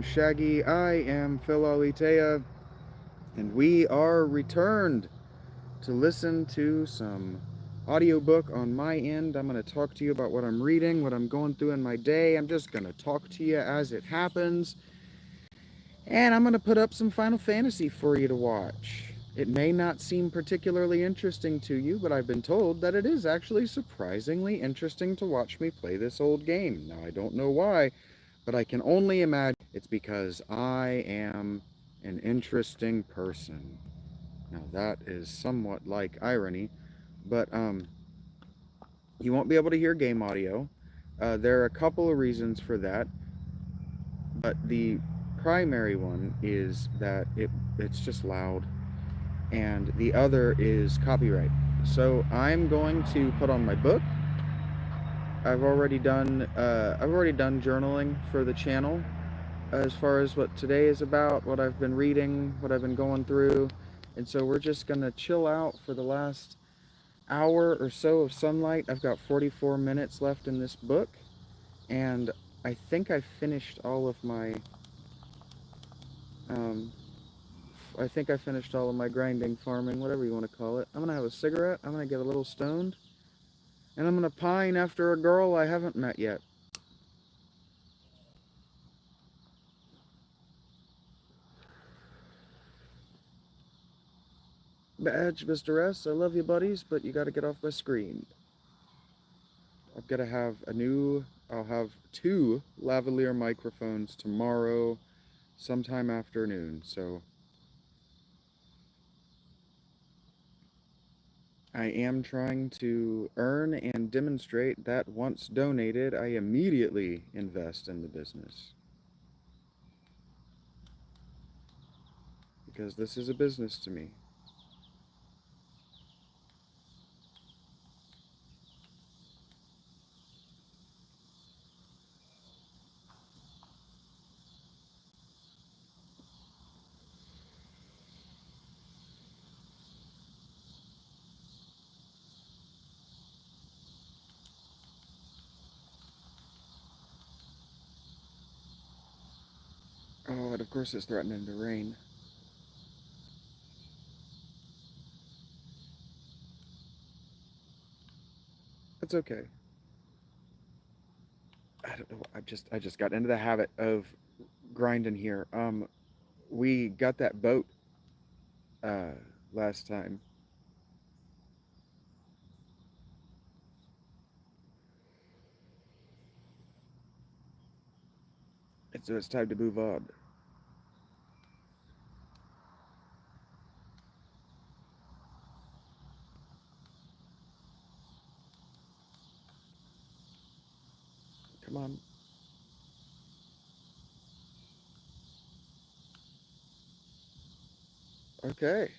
am Shaggy. I am Phil Alitea, and we are returned to listen to some audiobook on my end. I'm going to talk to you about what I'm reading, what I'm going through in my day. I'm just going to talk to you as it happens, and I'm going to put up some Final Fantasy for you to watch. It may not seem particularly interesting to you, but I've been told that it is actually surprisingly interesting to watch me play this old game. Now, I don't know why, but I can only imagine it's because I am an interesting person. Now, that is somewhat like irony, but you won't be able to hear game audio. There are a couple of reasons for that, but the primary one is that it's just loud, and the other is copyright. So I'm going to put on my book. I've already done journaling for the channel as far as what today is about, what I've been reading, what I've been going through. And so we're just going to chill out for the last hour or so of sunlight. I've got 44 minutes left in this book, and I think I finished all of my um I think I finished all of my grinding, farming, whatever you want to call it. I'm going to have a cigarette, I'm going to get a little stoned, and I'm going to pine after a girl I haven't met yet. Badge, Mr. S, I love you, buddies, but you got to get off my screen. I'm gonna have I'll have two lavalier microphones tomorrow, sometime afternoon. So I am trying to earn and demonstrate that once donated, I immediately invest in the business. Because this is a business to me. Oh, and of course it's threatening to rain. That's okay. I don't know. I just got into the habit of grinding here. We got that boat uh last time. And so it's time to move on. Come on. Okay.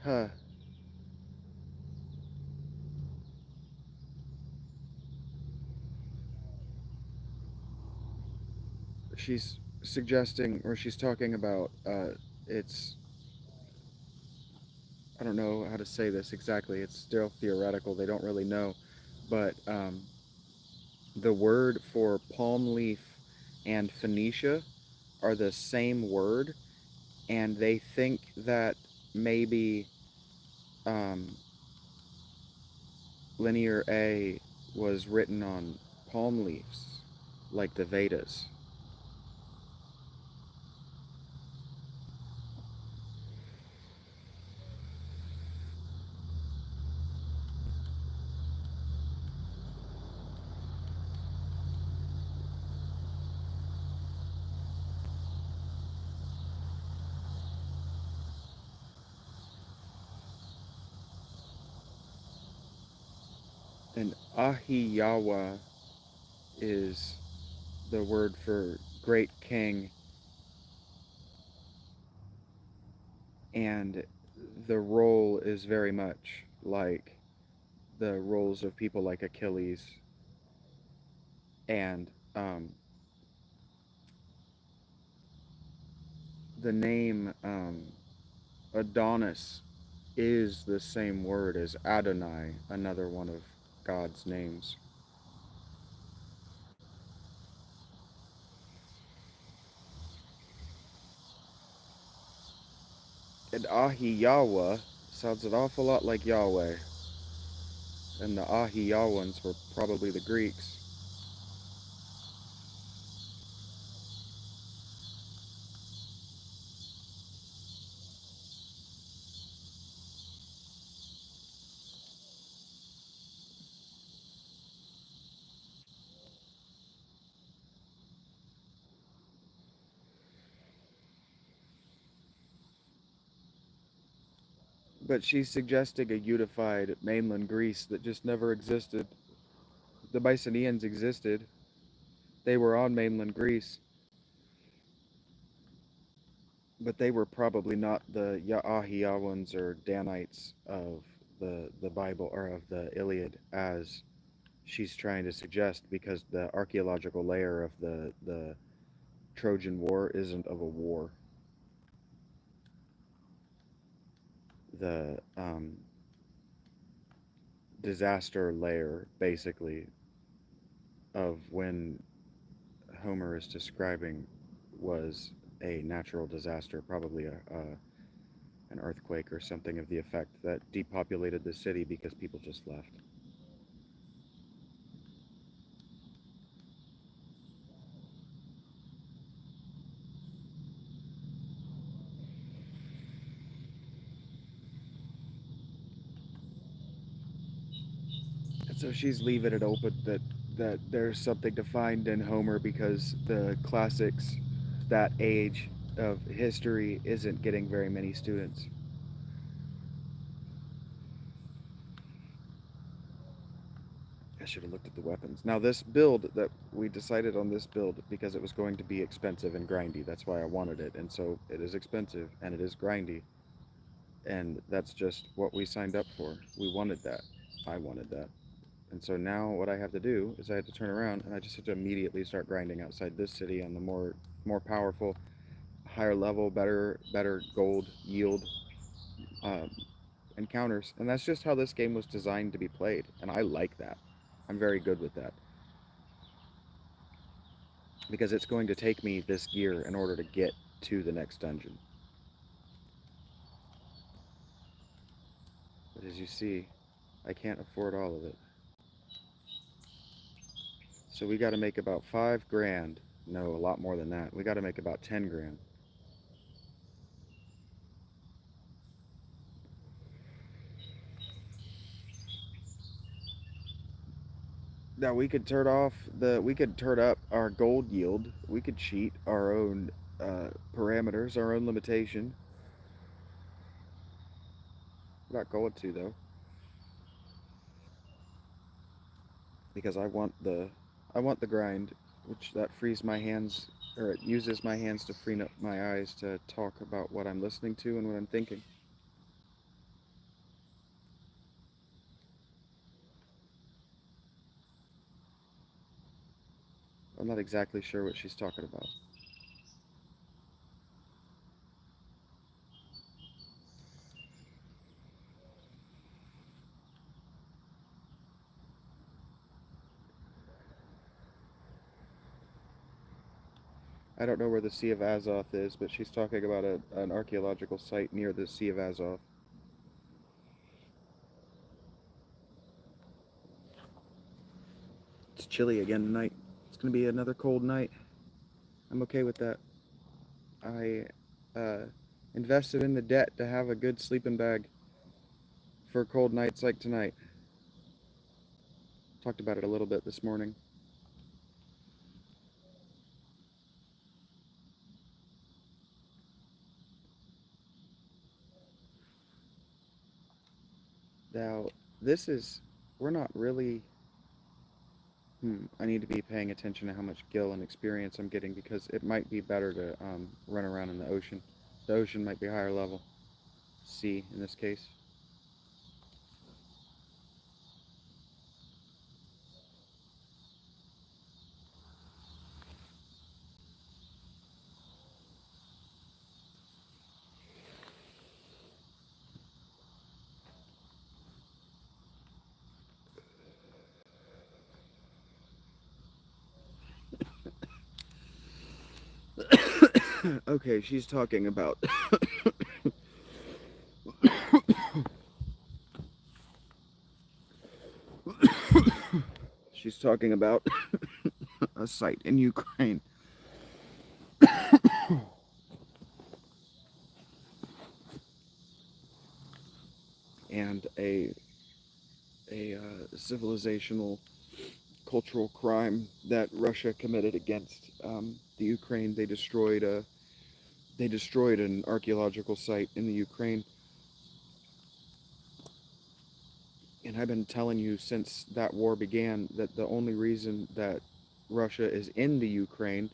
Huh. She's suggesting, or she's talking about, it's, I don't know how to say this exactly. It's still theoretical. They don't really know. But the word for palm leaf and Phoenicia are the same word. And they think that maybe um, Linear A was written on palm leaves, like the Vedas. And Ahiyawa is the word for great king, and the role is very much like the roles of people like Achilles and the name Adonis is the same word as Adonai, another one of God's names. And Ahiyawa sounds an awful lot like Yahweh, and the Ahiyawans were probably the Greeks. But she's suggesting a unified mainland Greece that just never existed. The Mycenaeans existed. They were on mainland Greece, but they were probably not the Ahiyawans or Danites of the Bible or of the Iliad, as she's trying to suggest, because the archaeological layer of the Trojan War isn't of a war. The disaster layer, basically, of when Homer is describing was a natural disaster, probably an earthquake or something of the effect that depopulated the city because people just left. And so she's leaving it open that there's something to find in Homer because the classics, that age of history, isn't getting very many students. I should have looked at the weapons. Now this build, that we decided on this build because it was going to be expensive and grindy. That's why I wanted it. And so it is expensive and it is grindy. And that's just what we signed up for. We wanted that. I wanted that. And so now what I have to do is I have to turn around and I just have to immediately start grinding outside this city on the more powerful, higher level, better gold yield um, encounters. And that's just how this game was designed to be played. And I like that. I'm very good with that. Because it's going to take me this gear in order to get to the next dungeon. But as you see, I can't afford all of it. So we got to make about 5 grand. No, a lot more than that. We got to make about 10 grand. Now we could turn up our gold yield. We could cheat our own parameters, our own limitation. We're not going to though, because I want the grind, which that frees my hands, or it uses my hands to free up my eyes to talk about what I'm listening to and what I'm thinking. I'm not exactly sure what she's talking about. I don't know where the Sea of Azoth is, but she's talking about an archaeological site near the Sea of Azoth. It's chilly again tonight. It's going to be another cold night. I'm okay with that. I uh, invested in the debt to have a good sleeping bag for cold nights like tonight. Talked about it a little bit this morning. Now, this is, we're not really, I need to be paying attention to how much gil and experience I'm getting, because it might be better to run around in the ocean. The ocean might be higher level. Sea, in this case. Okay, she's talking about she's talking about a site in Ukraine and a civilizational cultural crime that Russia committed against the Ukraine. They destroyed an archaeological site in the Ukraine, and I've been telling you since that war began that the only reason that Russia is in the Ukraine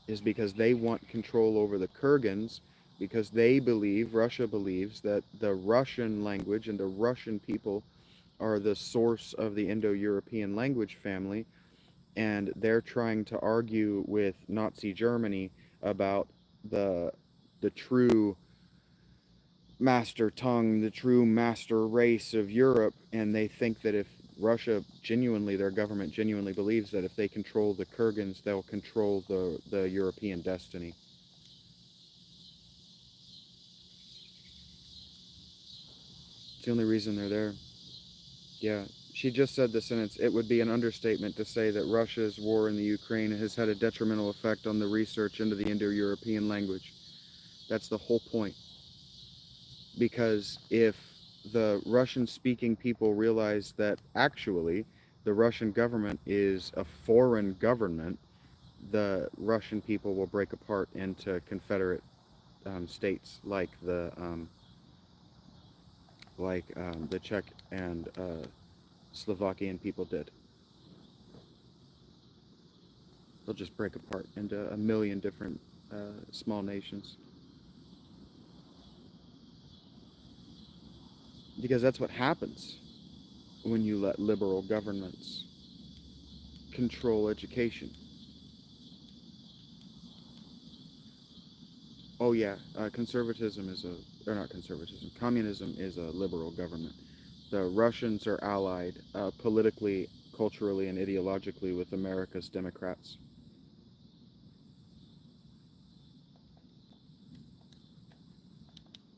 is because they want control over the Kurgans, because Russia believes that the Russian language and the Russian people are the source of the Indo-European language family, and they're trying to argue with Nazi Germany about the the true master tongue, the true master race of Europe, and they think that if Russia genuinely, their government genuinely believes that if they control the Kurgans, they'll control the European destiny. It's the only reason they're there. Yeah. She just said the sentence, it would be an understatement to say that Russia's war in the Ukraine has had a detrimental effect on the research into the Indo-European language. That's the whole point. Because if the Russian-speaking people realize that actually the Russian government is a foreign government, the Russian people will break apart into confederate states like the Czech and Slovakian people did. They'll just break apart into a million different small nations. Because that's what happens when you let liberal governments control education. Oh yeah, conservatism is or not conservatism, communism is a liberal government. The Russians are allied politically, culturally, and ideologically with America's Democrats.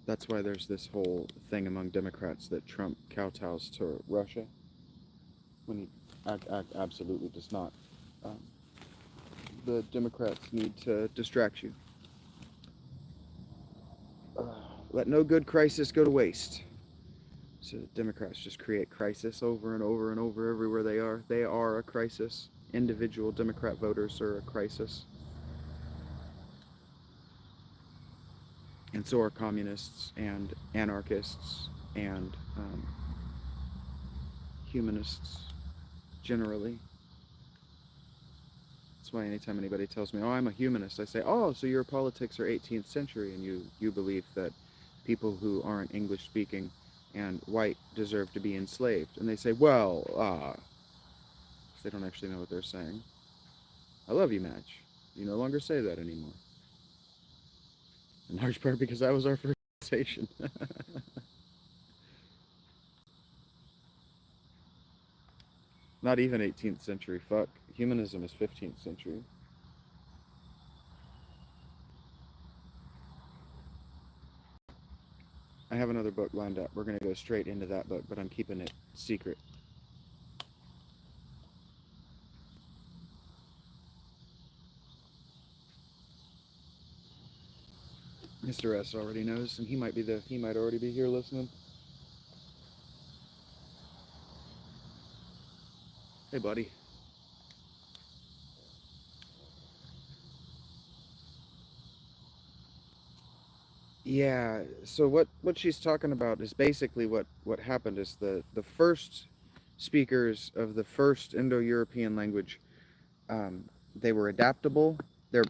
That's why there's this whole thing among Democrats that Trump kowtows to Russia, when he absolutely does not. Um, the Democrats need to distract you. Let no good crisis go to waste. So the Democrats just create crisis over and over and over everywhere they are. They are a crisis. Individual Democrat voters are a crisis. And so are communists and anarchists and humanists generally. That's why anytime anybody tells me, oh, I'm a humanist, I say, oh, so your politics are 18th century and you believe that people who aren't English speaking and white deserve to be enslaved. And they say, well, they don't actually know what they're saying. I love you, Madge. You no longer say that anymore. In large part because that was our first conversation. Not even 18th century, fuck. Humanism is 15th century. I have another book lined up. We're going to go straight into that book, but I'm keeping it secret. Mr. S already knows, and he might already be here listening. Hey, buddy. Yeah. So what she's talking about is basically what happened is the first speakers of the first Indo-European language, they were adaptable.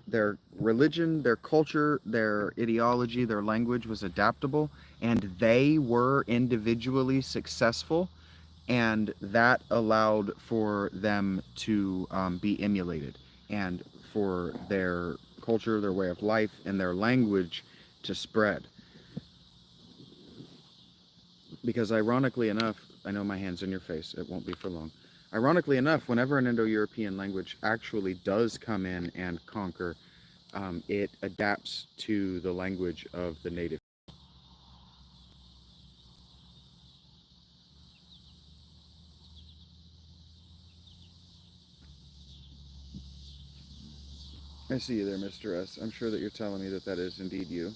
Their religion, their culture, their ideology, their language was adaptable, and they were individually successful, and that allowed for them to be emulated, and for their culture, their way of life, and their language to spread. Because ironically enough, I know my hand's in your face, it won't be for long. Ironically enough, whenever an Indo-European language actually does come in and conquer it adapts to the language of the native. I see you there, Mr. S. I'm sure that you're telling me that that is indeed you.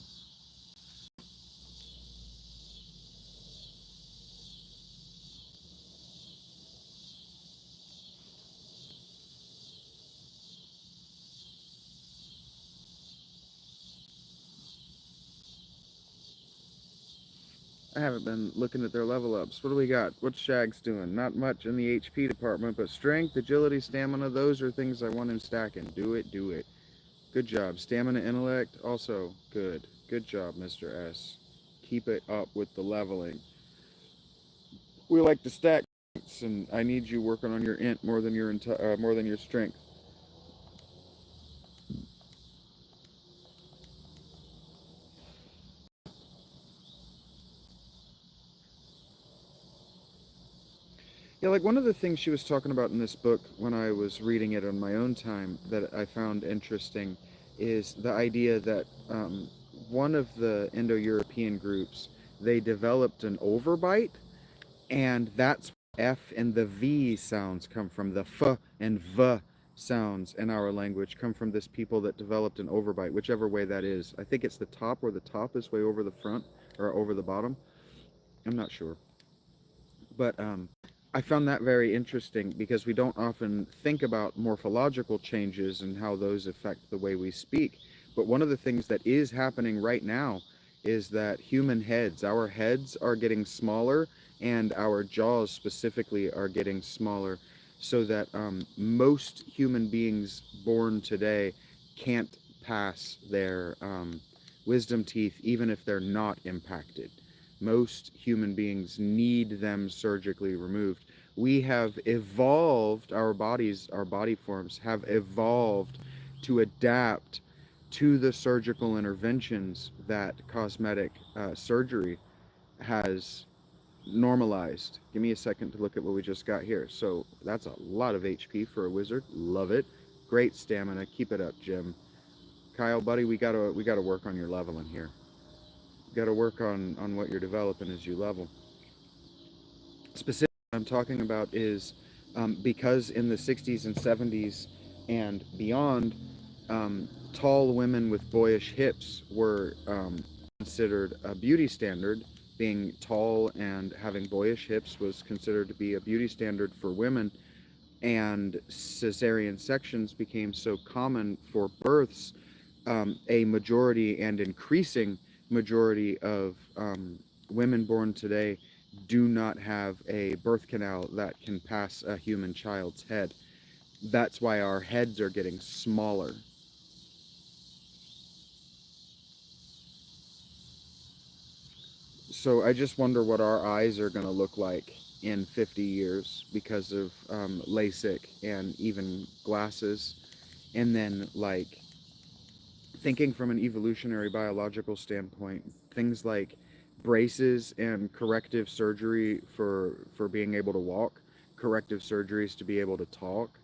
I haven't been looking at their level ups. What do we got? What's Shags doing? Not much in the HP department, but strength, agility, stamina, those are things I want him stacking. Do it, do it. Good job. Stamina, intellect, also good. Good job, Mr. S. Keep it up with the leveling. We like to stack, and I need you working on your int more than your strength. Yeah, like one of the things she was talking about in this book when I was reading it on my own time that I found interesting is the idea that one of the Indo-European groups, they developed an overbite, and that's where F and the V sounds come from. The F and V sounds in our language come from this people that developed an overbite, whichever way that is. I think it's the top, where the top is way over the front or over the bottom. I'm not sure. But I found that very interesting because we don't often think about morphological changes and how those affect the way we speak. But one of the things that is happening right now is that our heads are getting smaller, and our jaws specifically are getting smaller, so that most human beings born today can't pass their wisdom teeth even if they're not impacted. Most human beings need them surgically removed. We have evolved, our body forms have evolved to adapt to the surgical interventions that cosmetic surgery has normalized. Give me a second to look at what we just got here. So that's a lot of HP for a wizard. Love it. Great stamina. Keep it up, Jim. Kyle, buddy, we gotta work on your leveling here. Got to work on what you're developing as you level. Specifically, what I'm talking about is because in the 60s and 70s and beyond, tall women with boyish hips were considered a beauty standard. Being tall and having boyish hips was considered to be a beauty standard for women, and cesarean sections became so common for births. A majority and increasing majority of women born today do not have a birth canal that can pass a human child's head. That's why our heads are getting smaller. So I just wonder what our eyes are going to look like in 50 years because of LASIK and even glasses. And then, like, thinking from an evolutionary biological standpoint, things like braces and corrective surgery for being able to walk, corrective surgeries to be able to talk,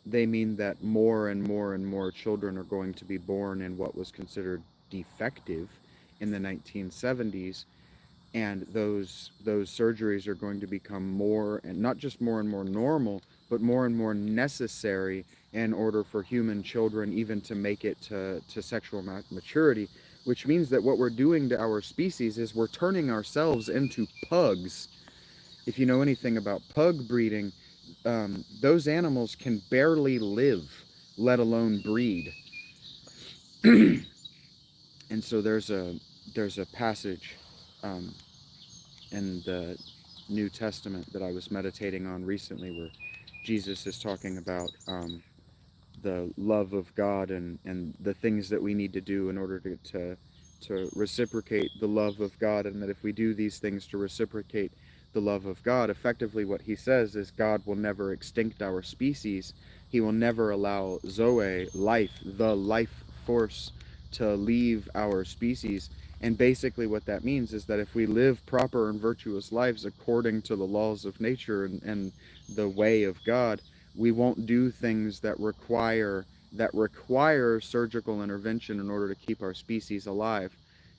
they mean that more and more and more children are going to be born in what was considered defective in the 1970s, and those surgeries are going to become more, and not just more and more normal, but more and more necessary in order for human children even to make it to sexual maturity, which means that what we're doing to our species is we're turning ourselves into pugs. If you know anything about pug breeding, those animals can barely live, let alone breed. And so there's a passage um, in the New Testament that I was meditating on recently, where Jesus is talking about the love of God and the things that we need to do in order to reciprocate the love of God, and that if we do these things to reciprocate the love of God, effectively what he says is God will never extinct our species. He will never allow Zoe, life, the life force, to leave our species. And basically what that means is that if we live proper and virtuous lives according to the laws of nature and the way of God, we won't do things that require that require surgical intervention in order to keep our species alive.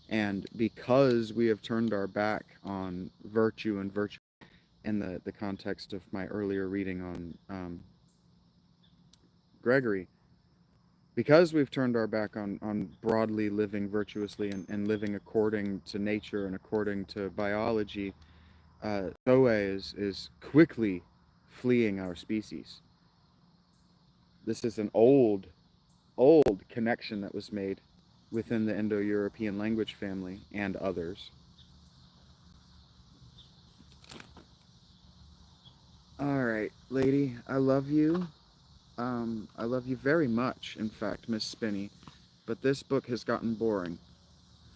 And because we have turned our back on virtue and virtue in the context of my earlier reading on Gregory, because we've turned our back on broadly living virtuously and living according to nature and according to biology, Zoe is quickly fleeing our species. This is an old connection that was made within the Indo-European language family and others. All right, lady, I love you. I love you very much, in fact, Miss Spinney. But this book has gotten boring.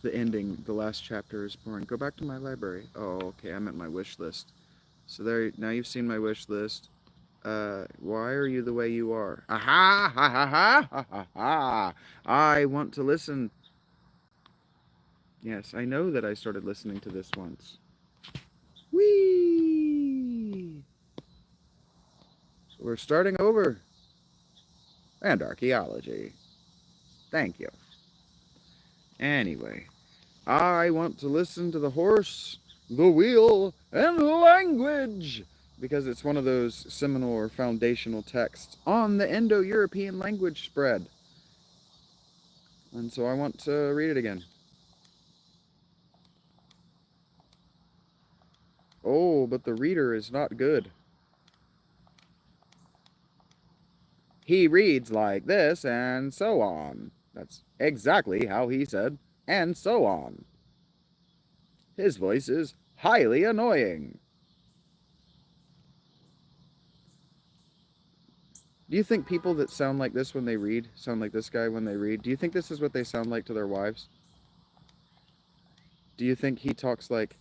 The ending, the last chapter is boring. Go back to my library. Oh, okay, I'm at my wish list. So there, now you've seen my wish list. Why are you the way you are? Aha! Ha ha ha ha ha ha! I want to listen. Yes, I know that I started listening to this once. Whee! We're starting over. And archaeology. Thank you. Anyway, I want to listen to the horse, the wheel, and language, because it's one of those seminal or foundational texts on the Indo-European language spread. And so I want to read it again. Oh, but the reader is not good. He reads like this, and so on. That's exactly how he said, and so on. His voice is highly annoying. Do you think people that sound like this when they read, sound like this guy when they read, do you think this is what they sound like to their wives? Do you think he talks like,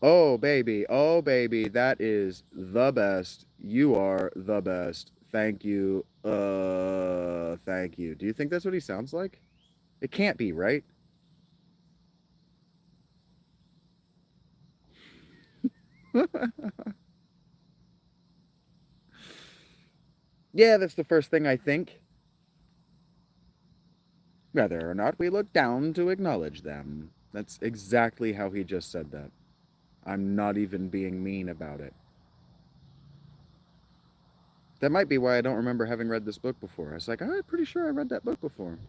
oh baby, that is the best. You are the best. Thank you. Thank you. Do you think that's what he sounds like? It can't be, right? Yeah, that's the first thing I think. Whether or not we look down to acknowledge them. That's exactly how he just said that. I'm not even being mean about it. That might be why I don't remember having read this book before. I was like, I'm pretty sure I read that book before.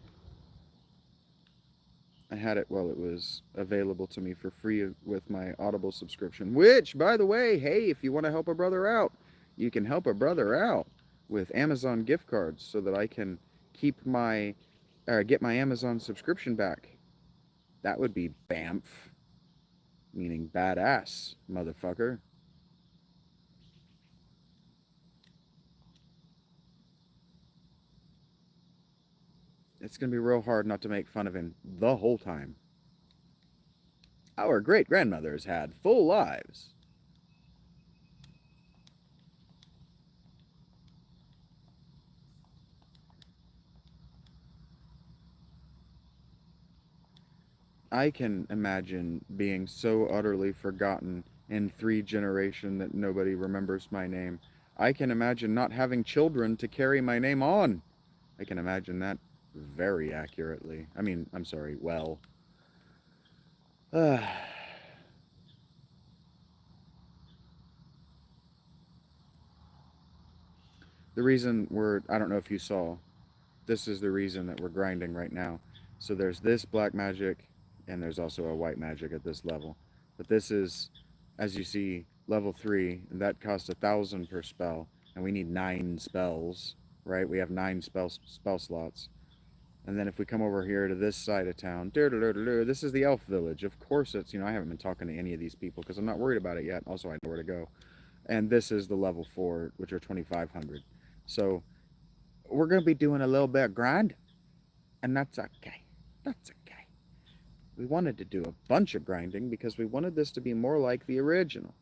I had it while it was available to me for free with my Audible subscription. Which, by the way, hey, if you want to help a brother out, you can help a brother out with Amazon gift cards so that I can keep my, get my Amazon subscription back. That would be BAMF, meaning badass, motherfucker. It's going to be real hard not to make fun of him the whole time. Our great grandmothers had full lives. I can imagine being so utterly forgotten in 3 generations that nobody remembers my name. I can imagine not having children to carry my name on. I can imagine that very accurately. I mean, I'm sorry, well. The reason I don't know if you saw, this is the reason that we're grinding right now. So there's this black magic, and there's also a white magic at this level. But this is, as you see, level 3, and that costs 1,000 per spell, and we need 9 spells, right? We have 9 spell slots. And then if we come over here to this side of town, this is the elf village. Of course it's, I haven't been talking to any of these people because I'm not worried about it yet. Also, I know where to go. And this is the level 4, which are 2,500. So we're going to be doing a little bit of grind, and that's okay. That's okay. We wanted to do a bunch of grinding because we wanted this to be more like the original.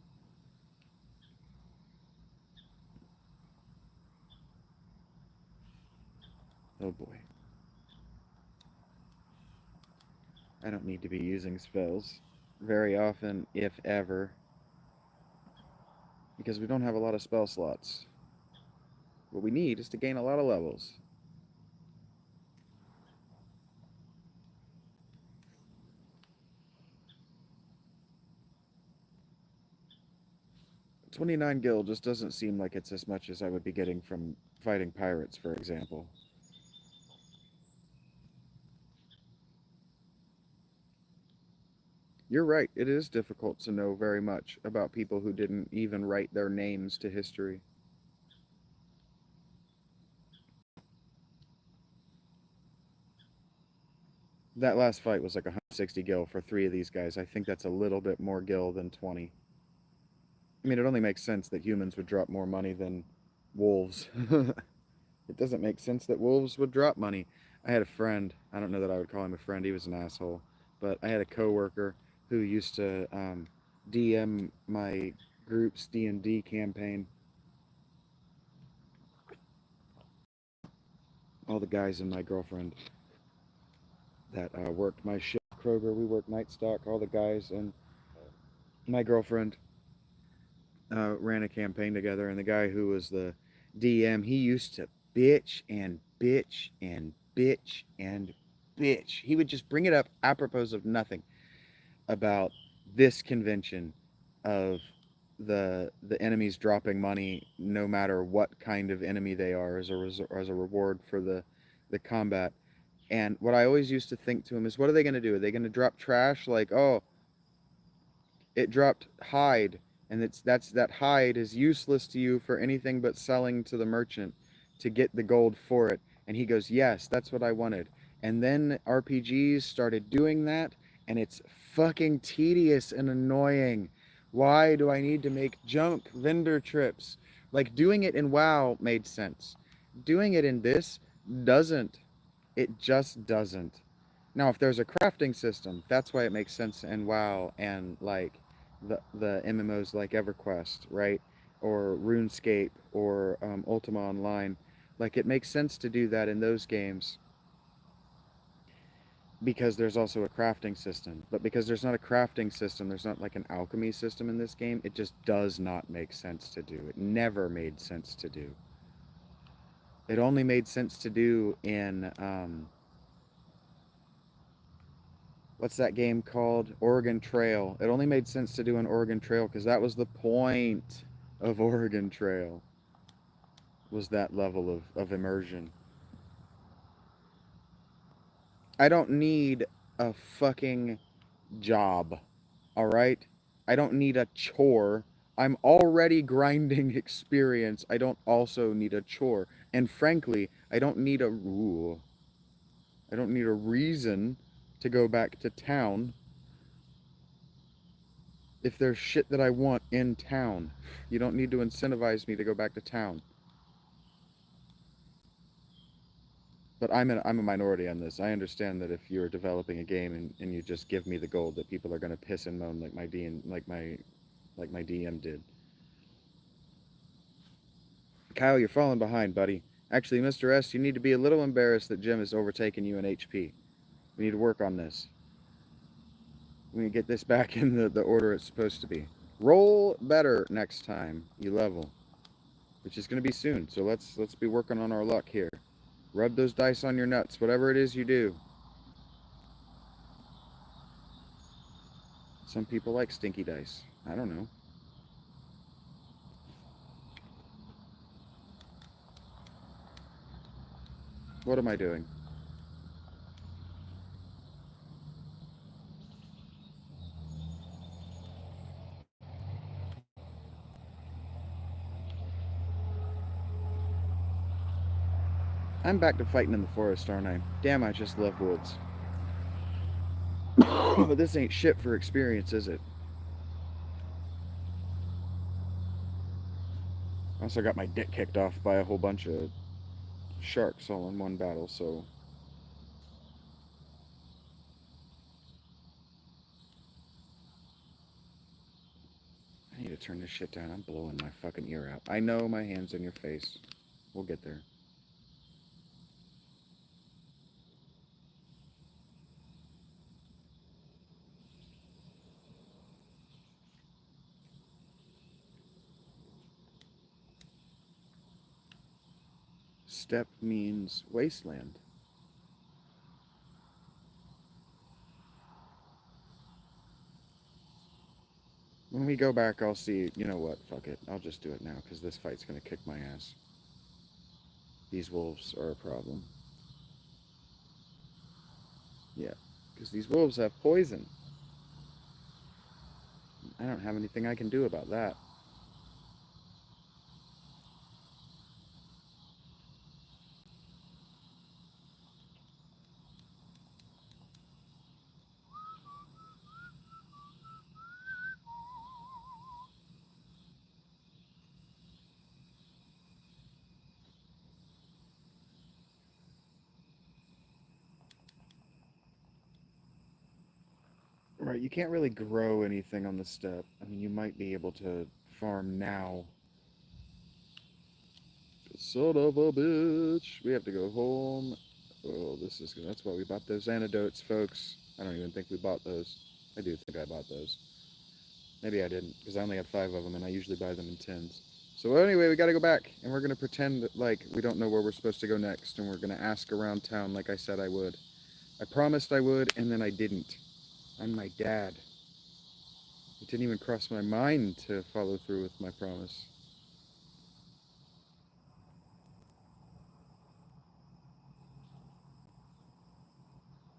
Oh boy. I don't need to be using spells very often, if ever, because we don't have a lot of spell slots. What we need is to gain a lot of levels. 29 gil just doesn't seem like it's as much as I would be getting from fighting pirates, for example. You're right, it is difficult to know very much about people who didn't even write their names to history. That last fight was like 160 gil for 3 of these guys. I think that's a little bit more gil than 20. I mean, it only makes sense that humans would drop more money than wolves. It doesn't make sense that wolves would drop money. I had a friend, I don't know that I would call him a friend, he was an asshole, but I had a coworker who used to DM my group's D&D campaign. All the guys and my girlfriend that worked my shift, Kroger, we worked night stock, all the guys and my girlfriend ran a campaign together, and the guy who was the DM, he used to bitch and bitch and bitch and bitch. He would just bring it up apropos of nothing about this convention of the enemies dropping money no matter what kind of enemy they are as a reward for the combat. And what I always used to think to him is, what are they going to do? Are they going to drop trash like, oh, it dropped hide, and that hide is useless to you for anything but selling to the merchant to get the gold for it? And he goes, yes, that's what I wanted. And then RPGs started doing that, and it's fucking tedious and annoying. Why do I need to make junk vendor trips? Like, doing it in WoW made sense. Doing it in this doesn't. It just doesn't. Now, if there's a crafting system, that's why it makes sense in WoW and like the MMOs like EverQuest, right? Or RuneScape or Ultima Online. Like, it makes sense to do that in those games because there's also a crafting system. But because there's not a crafting system, there's not like an alchemy system in this game, it just does not make sense to do. It never made sense to do. It only made sense to do in what's that game called? Oregon Trail. It only made sense to do an Oregon Trail because that was the point of Oregon Trail, was that level of immersion. I don't need a fucking job, all right? I don't need a chore. I'm already grinding experience. I don't also need a chore. And frankly, I don't need a reason to go back to town if there's shit that I want in town. You don't need to incentivize me to go back to town. But I'm a minority on this. I understand that if you're developing a game and you just give me the gold, that people are gonna piss and moan like my DM did. Kyle, you're falling behind, buddy. Actually, Mr. S, you need to be a little embarrassed that Jim has overtaken you in HP. We need to work on this. We need to get this back in the order it's supposed to be. Roll better next time you level, which is going to be soon. So let's be working on our luck here. Rub those dice on your nuts, whatever it is you do. Some people like stinky dice. I don't know. What am I doing? I'm back to fighting in the forest, aren't I? Damn, I just love woods. But this ain't shit for experience, is it? I also got my dick kicked off by a whole bunch of sharks all in one battle, so I need to turn this shit down. I'm blowing my fucking ear out. I know my hand's in your face. We'll get there. Steppe means wasteland. When we go back, I'll see. You know what? Fuck it. I'll just do it now, because this fight's going to kick my ass. These wolves are a problem. Yeah, because these wolves have poison. I don't have anything I can do about that. Right, you can't really grow anything on the steppe. I mean, you might be able to farm now. Son of a bitch. We have to go home. Oh, this is good. That's why we bought those antidotes, folks. I don't even think we bought those. I do think I bought those. Maybe I didn't, because I only had 5 of them, and I usually buy them in tins. So anyway, we got to go back, and we're going to pretend like we don't know where we're supposed to go next, and we're going to ask around town like I said I would. I promised I would, and then I didn't. I'm my dad. It didn't even cross my mind to follow through with my promise.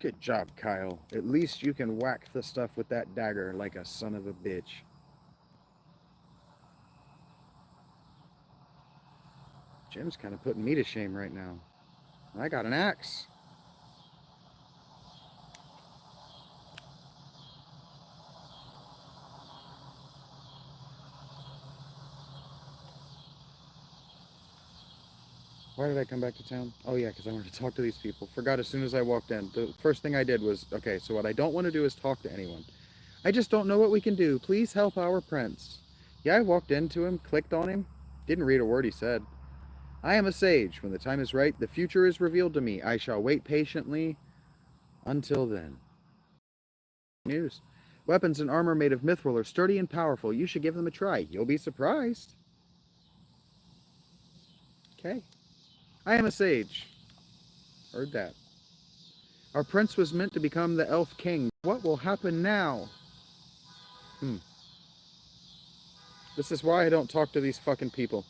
Good job, Kyle. At least you can whack the stuff with that dagger like a son of a bitch. Jim's kind of putting me to shame right now. I got an axe. Why did I come back to town? Oh yeah, because I wanted to talk to these people. Forgot as soon as I walked in. The first thing I did was, okay, so what I don't want to do is talk to anyone. I just don't know what we can do. Please help our prince. Yeah, I walked into him, clicked on him, didn't read a word he said. I am a sage. When the time is right, the future is revealed to me. I shall wait patiently until then. News. Weapons and armor made of mithril are sturdy and powerful. You should give them a try. You'll be surprised. Okay. I am a sage. Heard that. Our prince was meant to become the elf king. What will happen now? This is why I don't talk to these fucking people.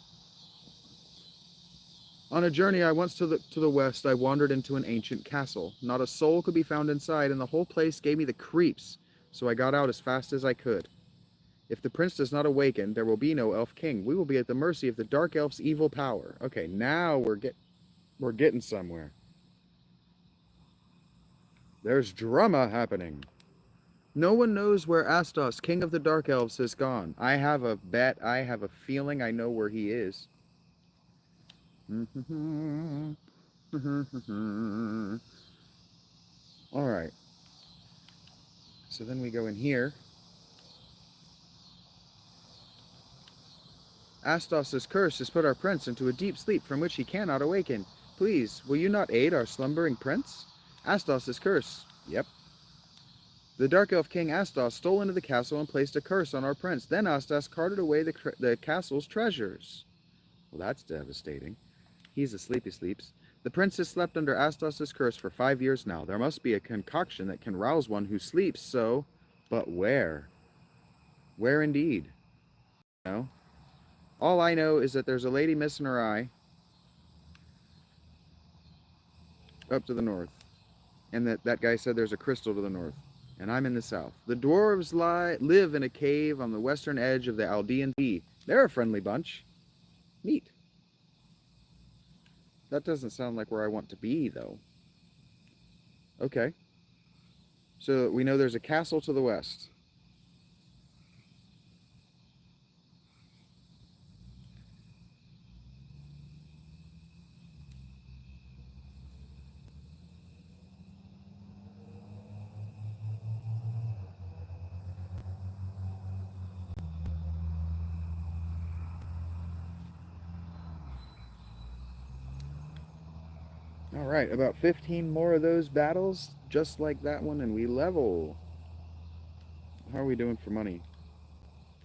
On a journey I once to the west, I wandered into an ancient castle. Not a soul could be found inside, and the whole place gave me the creeps, so I got out as fast as I could. If the prince does not awaken, there will be no elf king. We will be at the mercy of the dark elf's evil power. Okay, now we're getting somewhere. There's drama happening. No one knows where Astos, king of the dark elves, has gone. I have a bet, I have a feeling I know where he is. Alright. So then we go in here. Astos' curse has put our prince into a deep sleep from which he cannot awaken. Please, will you not aid our slumbering prince? Astos' curse. Yep. The dark elf king Astos stole into the castle and placed a curse on our prince. Then Astos carted away the castle's treasures. Well, that's devastating. He's asleep, he sleeps. The prince has slept under Astos' curse for 5 years now. There must be a concoction that can rouse one who sleeps, so... But where? Where indeed? No. All I know is that there's a lady missing her eye up to the north. And that guy said there's a crystal to the north. And I'm in the south. The dwarves live in a cave on the western edge of the Aldean Sea. They're a friendly bunch. Neat. That doesn't sound like where I want to be, though. Okay. So we know there's a castle to the west. Alright, about 15 more of those battles, just like that one, and we level. How are we doing for money?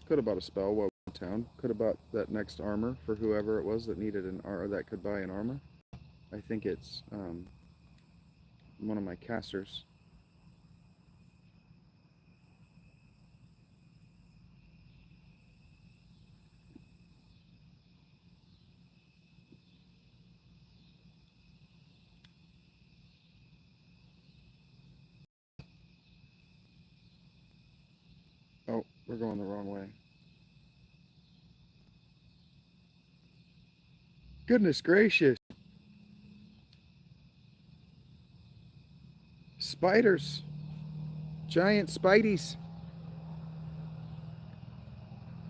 Could have bought a spell while we were in town. Could have bought that next armor for whoever it was that needed an or that could buy an armor. I think it's one of my casters. We're going the wrong way. Goodness gracious. Spiders. Giant spideys.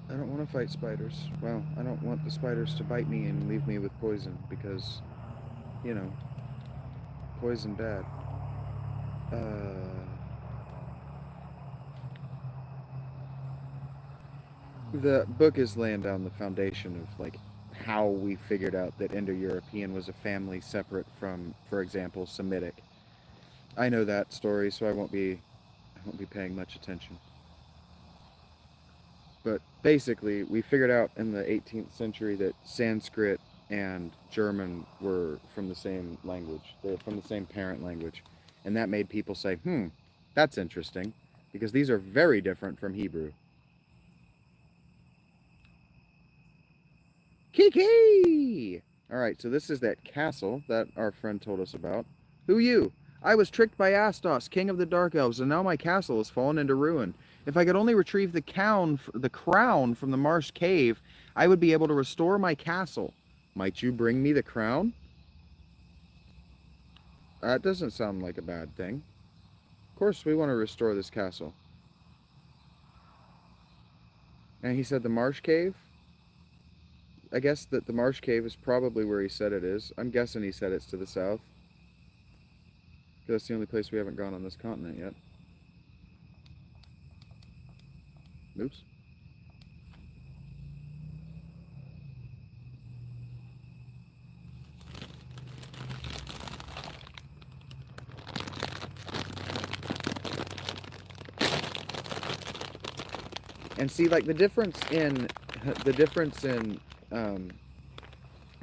I don't want to fight spiders. Well, I don't want the spiders to bite me and leave me with poison because, you know, poison bad. The book is laying down the foundation of, like, how we figured out that Indo-European was a family separate from, for example, Semitic. I know that story, so I won't be paying much attention. But basically, we figured out in the 18th century that Sanskrit and German were from the same language. They're from the same parent language. And that made people say, that's interesting, because these are very different from Hebrew. Kiki! Alright, so this is that castle that our friend told us about. Who you? I was tricked by Astos, king of the Dark Elves, and now my castle has fallen into ruin. If I could only retrieve the crown from the marsh cave, I would be able to restore my castle. Might you bring me the crown? That doesn't sound like a bad thing. Of course, we want to restore this castle. And he said the marsh cave? I guess that the marsh cave is probably where he said it is. I'm guessing he said it's to the south. That's the only place we haven't gone on this continent yet. Oops. And see, like, the difference in,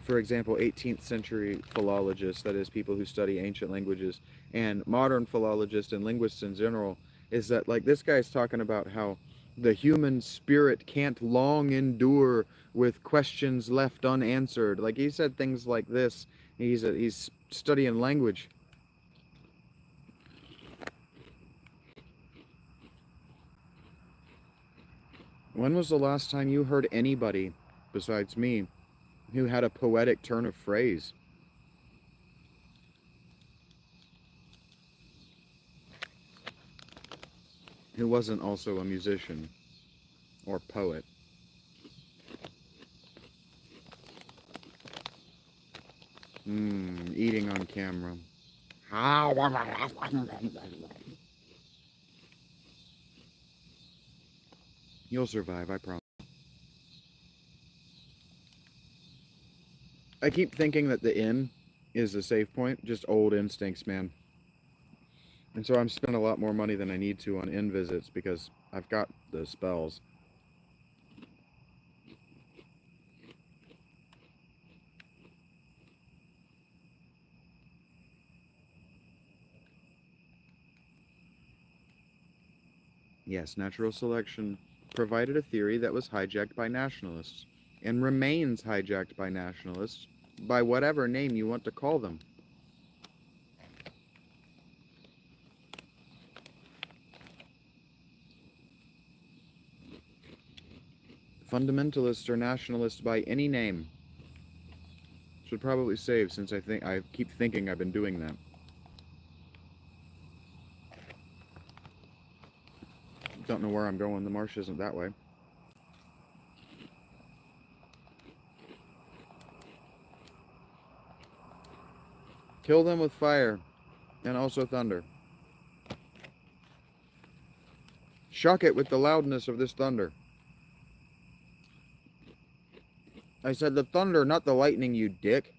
for example, 18th century philologists, that is, people who study ancient languages, and modern philologists and linguists in general, is that, like, this guy's talking about how the human spirit can't long endure with questions left unanswered. Like, he said things like this. He's studying language. When was the last time you heard anybody, besides me, who had a poetic turn of phrase? Who wasn't also a musician or poet? Eating on camera. You'll survive, I promise. I keep thinking that the inn is a safe point. Just old instincts, man. And so I'm spending a lot more money than I need to on inn visits because I've got the spells. Yes, natural selection provided a theory that was hijacked by nationalists, and remains hijacked by nationalists, by whatever name you want to call them. Fundamentalists or nationalists by any name. Should probably save, since I keep thinking I've been doing that. Don't know where I'm going. The marsh isn't that way. Kill them with fire, and also thunder. Shock it with the loudness of this thunder. I said the thunder, not the lightning, you dick.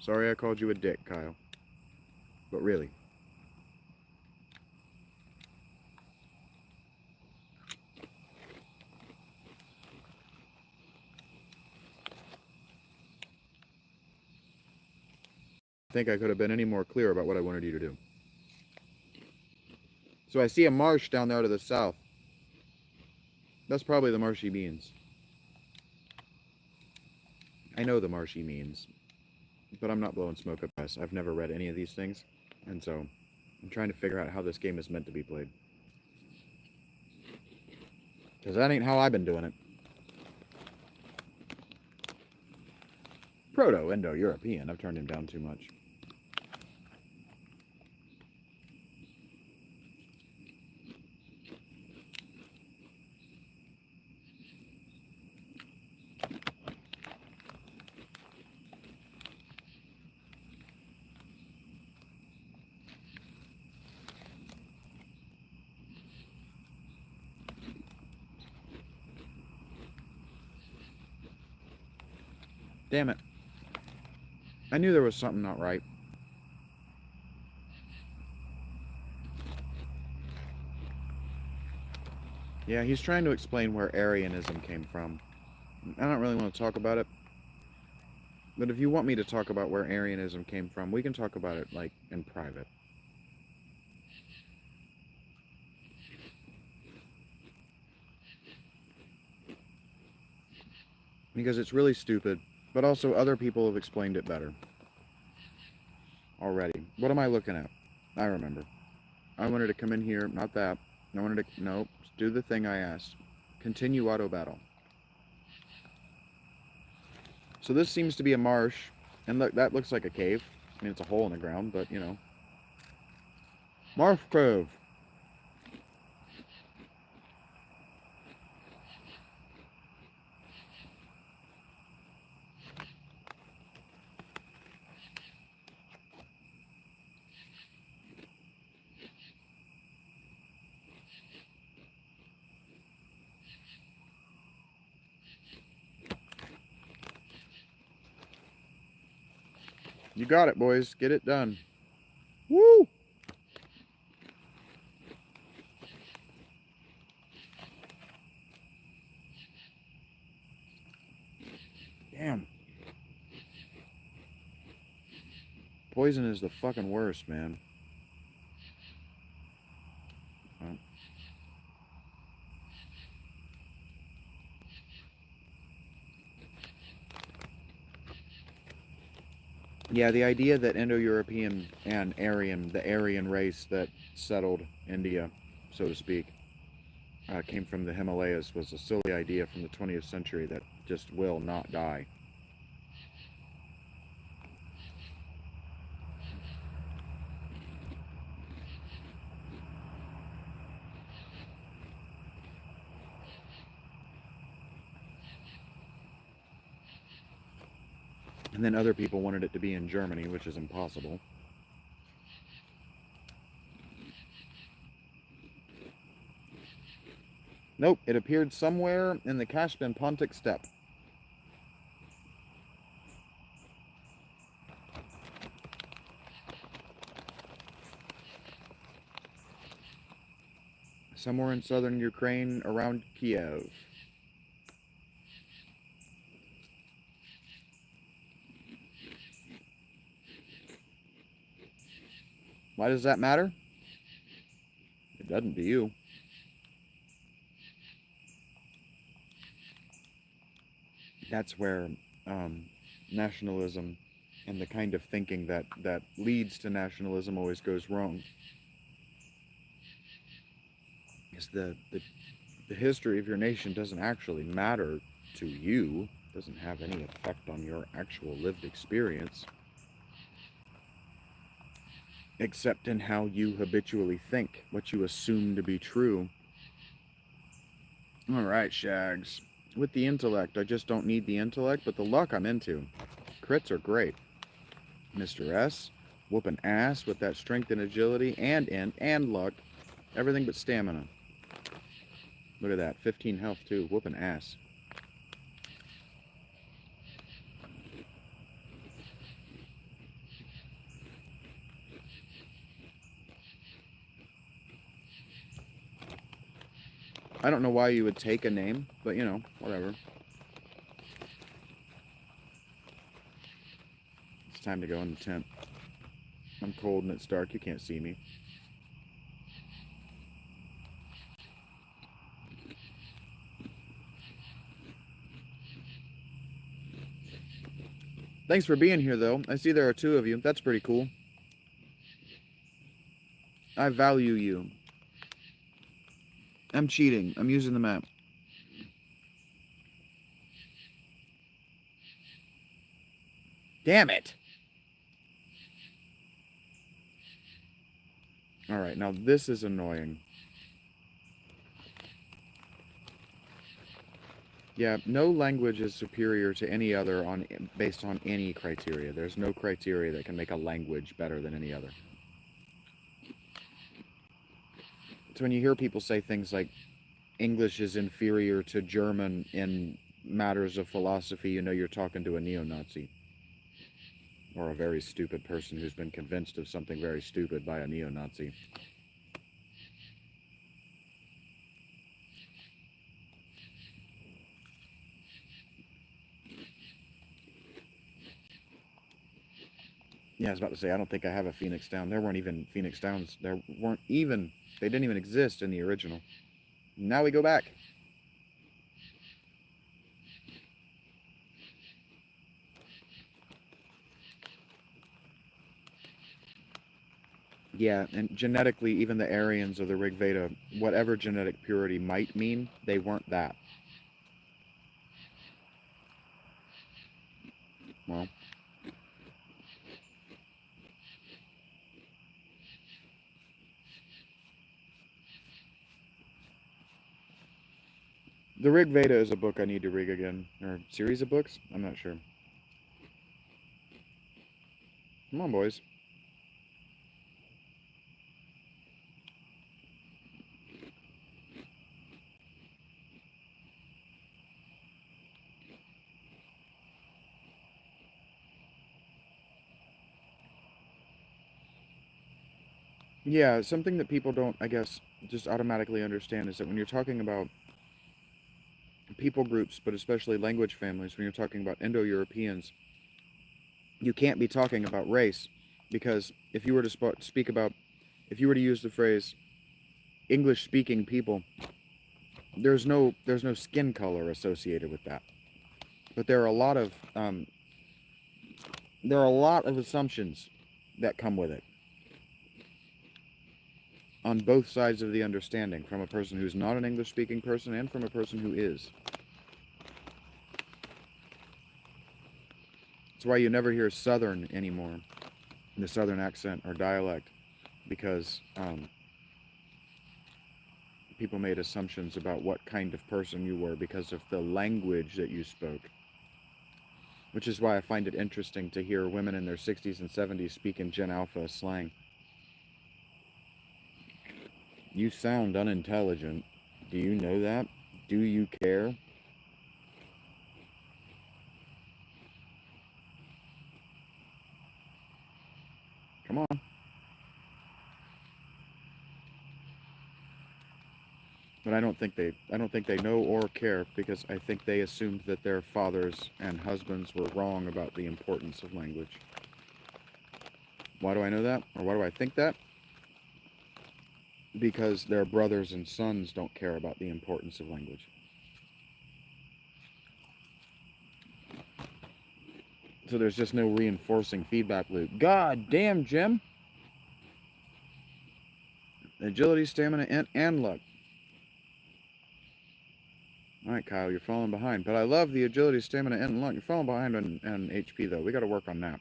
Sorry I called you a dick, Kyle. But really. I think I could have been any more clear about what I wanted you to do. So I see a marsh down there to the south. That's probably the marsh he means. I know the marsh he means. But I'm not blowing smoke up us. I've never read any of these things. And so, I'm trying to figure out how this game is meant to be played. Because that ain't how I've been doing it. Proto-Indo-European. I've turned him down too much. Damn it. I knew there was something not right. Yeah, he's trying to explain where Aryanism came from. I don't really want to talk about it. But if you want me to talk about where Aryanism came from, we can talk about it, like, in private. Because it's really stupid, but also other people have explained it better. Already. What am I looking at? I remember. I wanted to come in here, not that. I wanted to, no, do the thing I asked. Continue auto battle. So this seems to be a marsh, and look, that looks like a cave. I mean, it's a hole in the ground, but, you know. Marsh Cove. You got it, boys. Get it done. Woo! Damn. Poison is the fucking worst, man. Oh. Yeah, the idea that Indo-European and Aryan, the Aryan race that settled India, so to speak, came from the Himalayas was a silly idea from the 20th century that just will not die. And then other people wanted it to be in Germany, which is impossible. Nope, it appeared somewhere in the Kashban-Pontic steppe. Somewhere in southern Ukraine around Kiev. Why does that matter? It doesn't to you. That's where nationalism and the kind of thinking that leads to nationalism always goes wrong. Is the history of your nation doesn't actually matter to you, doesn't have any effect on your actual lived experience, except in how you habitually think, what you assume to be true. Alright, Shags. With the intellect, I just don't need the intellect, but the luck I'm into. Crits are great. Mr. S, whooping ass with that strength and agility and int and luck. Everything but stamina. Look at that, 15 health too, whooping ass. I don't know why you would take a name, but you know, whatever. It's time to go in the tent. I'm cold and it's dark, you can't see me. Thanks for being here, though. I see there are two of you. That's pretty cool. I value you. I'm cheating. I'm using the map. Damn it! Alright, now this is annoying. Yeah, no language is superior to any other based on any criteria. There's no criteria that can make a language better than any other. So when you hear people say things like English is inferior to German in matters of philosophy, you know you're talking to a neo-Nazi. Or a very stupid person who's been convinced of something very stupid by a neo-Nazi. Yeah, I was about to say, I don't think I have a Phoenix Down. There weren't even Phoenix Downs. They didn't even exist in the original. Now we go back. Yeah, and genetically, even the Aryans of the Rig Veda, whatever genetic purity might mean, they weren't that. Well, the Rig Veda is a book I need to read again. Or a series of books? I'm not sure. Come on, boys. Yeah, something that people don't, I guess, just automatically understand is that when you're talking about people groups, but especially language families, when you're talking about Indo-Europeans, you can't be talking about race, because if you were to speak about, if you were to use the phrase English-speaking people, there's no skin color associated with that. But there are a lot of assumptions that come with it on both sides of the understanding, from a person who's not an English-speaking person and from a person who is. That's why you never hear Southern anymore, the Southern accent or dialect, because people made assumptions about what kind of person you were because of the language that you spoke. Which is why I find it interesting to hear women in their 60s and 70s speak in Gen Alpha slang. You sound unintelligent. Do you know that? Do you care? Come on. But I don't think they know or care, because I think they assumed that their fathers and husbands were wrong about the importance of language. Why do I know that? Or why do I think that? Because their brothers and sons don't care about the importance of language. So there's just no reinforcing feedback loop. God damn, Jim! Agility, stamina, and luck. Alright, Kyle, you're falling behind. But I love the agility, stamina, and luck. You're falling behind on HP, though. We gotta work on that.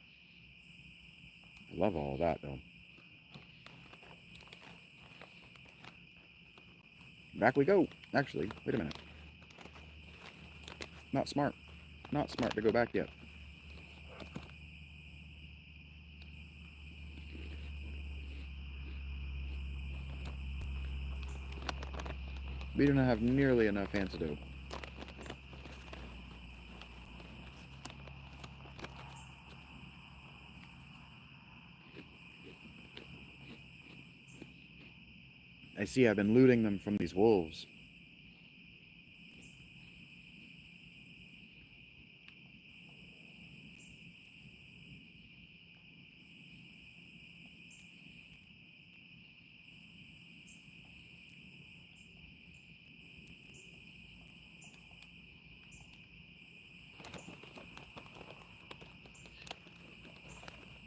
I love all of that, though. Back we go. Actually, wait a minute. Not smart. Not smart to go back yet. We do not have nearly enough antidote. I see I've been looting them from these wolves.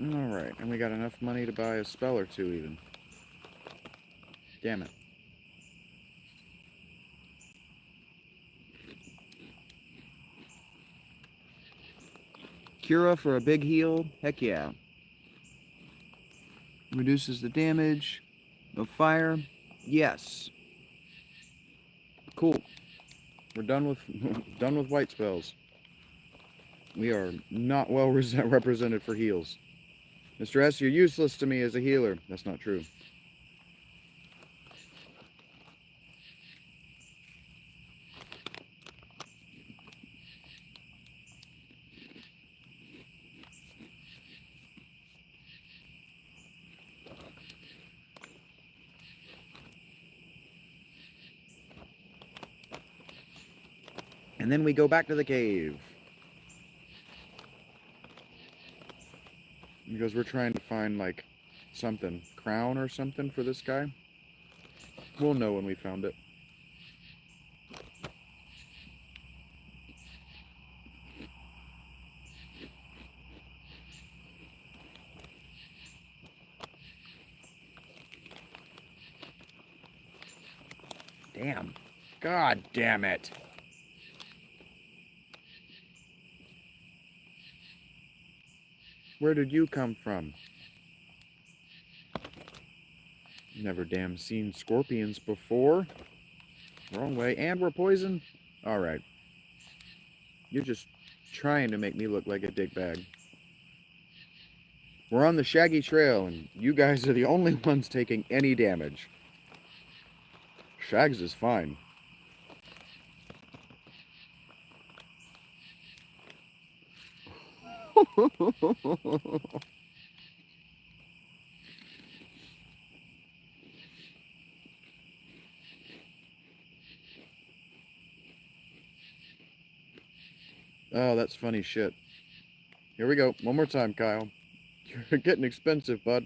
Alright, and we got enough money to buy a spell or two, even. Damn it. Cura for a big heal? Heck yeah. Reduces the damage of fire? Yes. Cool. We're done with done with white spells. We are not well represented for heals. Mr. S, you're useless to me as a healer. That's not true. And then we go back to the cave. Because we're trying to find, like, something. Crown or something for this guy. We'll know when we found it. Damn. God damn it. Where did you come from? Never damn seen scorpions before. Wrong way. And we're poisoned? Alright. You're just trying to make me look like a dickbag. We're on the Shaggy Trail, and you guys are the only ones taking any damage. Shags is fine. Oh, that's funny shit. Here we go. One more time, Kyle. You're getting expensive, bud.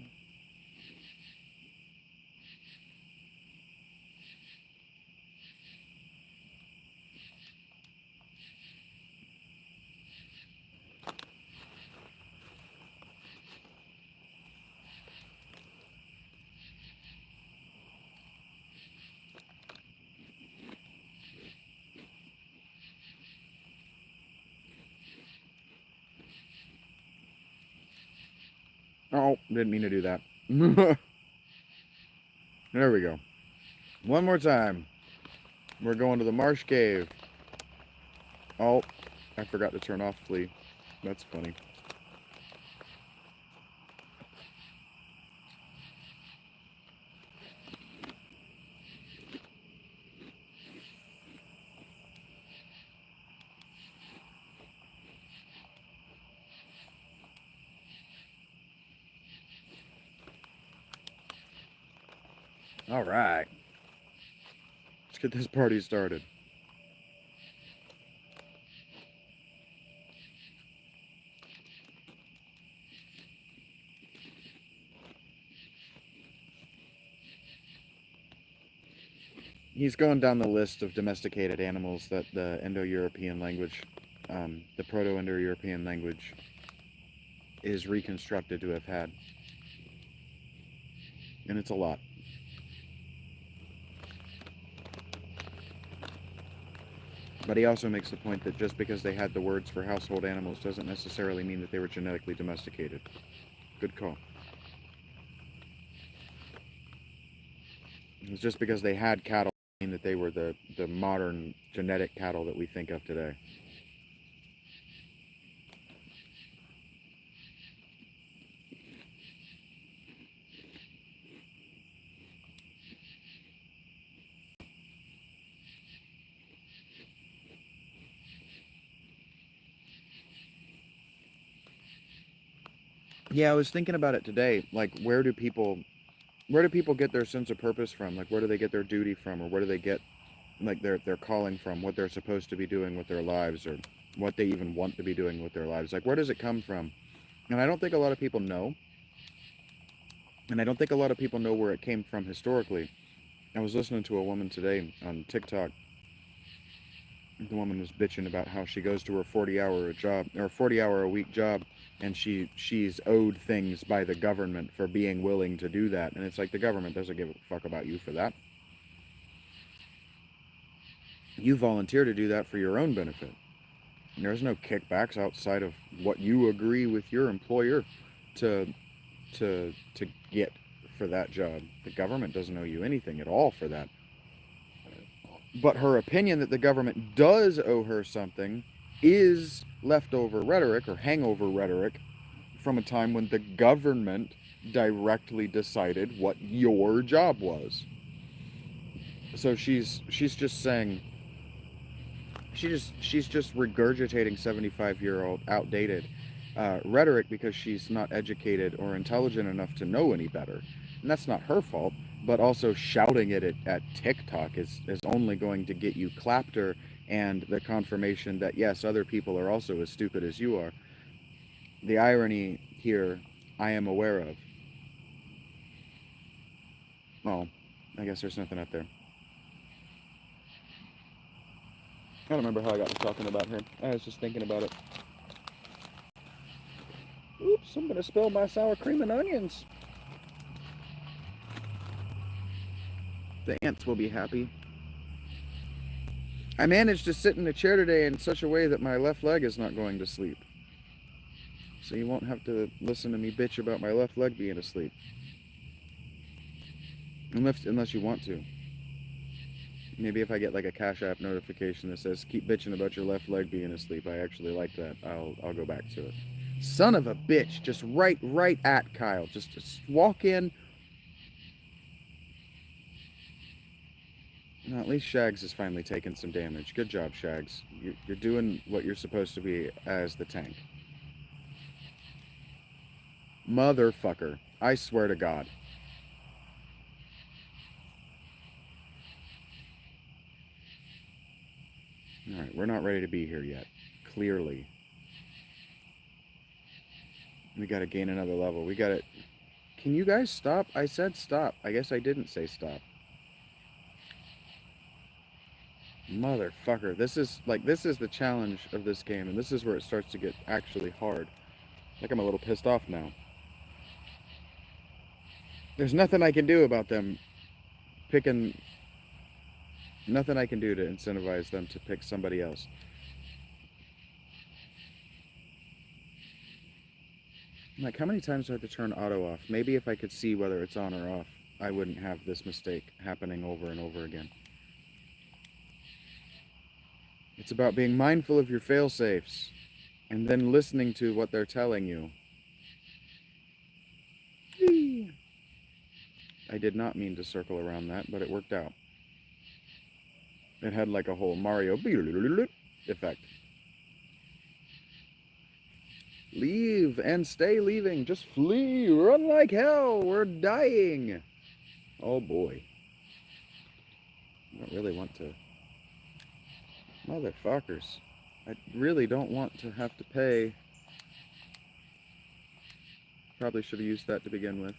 Oh, didn't mean to do that. There we go. One more time. We're going to the marsh cave. Oh, I forgot to turn off flee. That's funny. All right. Let's get this party started. He's going down the list of domesticated animals that the Indo-European language, the Proto-Indo-European language, is reconstructed to have had. And it's a lot. But he also makes the point that just because they had the words for household animals doesn't necessarily mean that they were genetically domesticated. Good call. It's just because they had cattle doesn't mean that they were the modern genetic cattle that we think of today. Yeah, I was thinking about it today. Like, where do people get their sense of purpose from? Like, where do they get their duty from, or where do they get like their calling from? What they're supposed to be doing with their lives, or what they even want to be doing with their lives? Like, where does it come from? And I don't think a lot of people know. And I don't think a lot of people know where it came from historically. I was listening to a woman today on TikTok, The woman was bitching about how she goes to her 40-hour-a-week job, and she's owed things by the government for being willing to do that. And it's like, the government doesn't give a fuck about you for that. You volunteer to do that for your own benefit. And there's no kickbacks outside of what you agree with your employer to get for that job. The government doesn't owe you anything at all for that. But her opinion that the government does owe her something is leftover rhetoric or hangover rhetoric from a time when the government directly decided what your job was. So she's just saying, she's just regurgitating 75-year-old outdated rhetoric because she's not educated or intelligent enough to know any better. And that's not her fault, but also shouting it at TikTok is only going to get you clapter and the confirmation that, yes, other people are also as stupid as you are. The irony here, I am aware of. Oh, I guess there's nothing up there. I don't remember how I got to talking about her. I was just thinking about it. Oops, I'm going to spill my sour cream and onions. The ants will be happy. I managed to sit in a chair today in such a way that my left leg is not going to sleep. So you won't have to listen to me bitch about my left leg being asleep. Unless you want to. Maybe if I get like a Cash App notification that says, keep bitching about your left leg being asleep, I actually like that, I'll go back to it. Son of a bitch, just right at Kyle. Just walk in. No, at least Shags has finally taken some damage. Good job, Shags. You're doing what you're supposed to be as the tank. Motherfucker. I swear to God. Alright, we're not ready to be here yet. Clearly. We gotta gain another level. We gotta... Can you guys stop? I said stop. I guess I didn't say stop. Motherfucker. This is the challenge of this game, and this is where it starts to get actually hard. Like, I'm a little pissed off now. There's nothing I can do about them picking... Nothing I can do to incentivize them to pick somebody else. Like, how many times do I have to turn auto off? Maybe if I could see whether it's on or off, I wouldn't have this mistake happening over and over again. It's about being mindful of your fail-safes and then listening to what they're telling you. I did not mean to circle around that, but it worked out. It had like a whole Mario effect. Leave and stay leaving. Just flee. Run like hell. We're dying. Oh boy. I don't really want to... Motherfuckers. I really don't want to have to pay. Probably should have used that to begin with.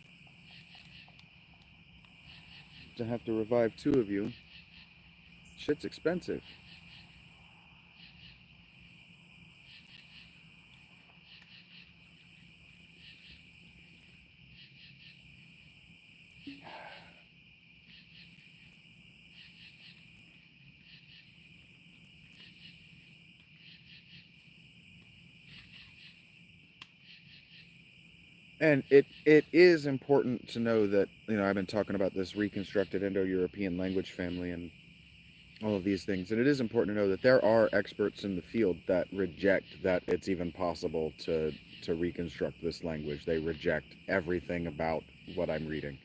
To have to revive 2 of you. Shit's expensive. And it is important to know that, you know, I've been talking about this reconstructed Indo-European language family and all of these things. And it is important to know that there are experts in the field that reject that it's even possible to reconstruct this language. They reject everything about what I'm reading.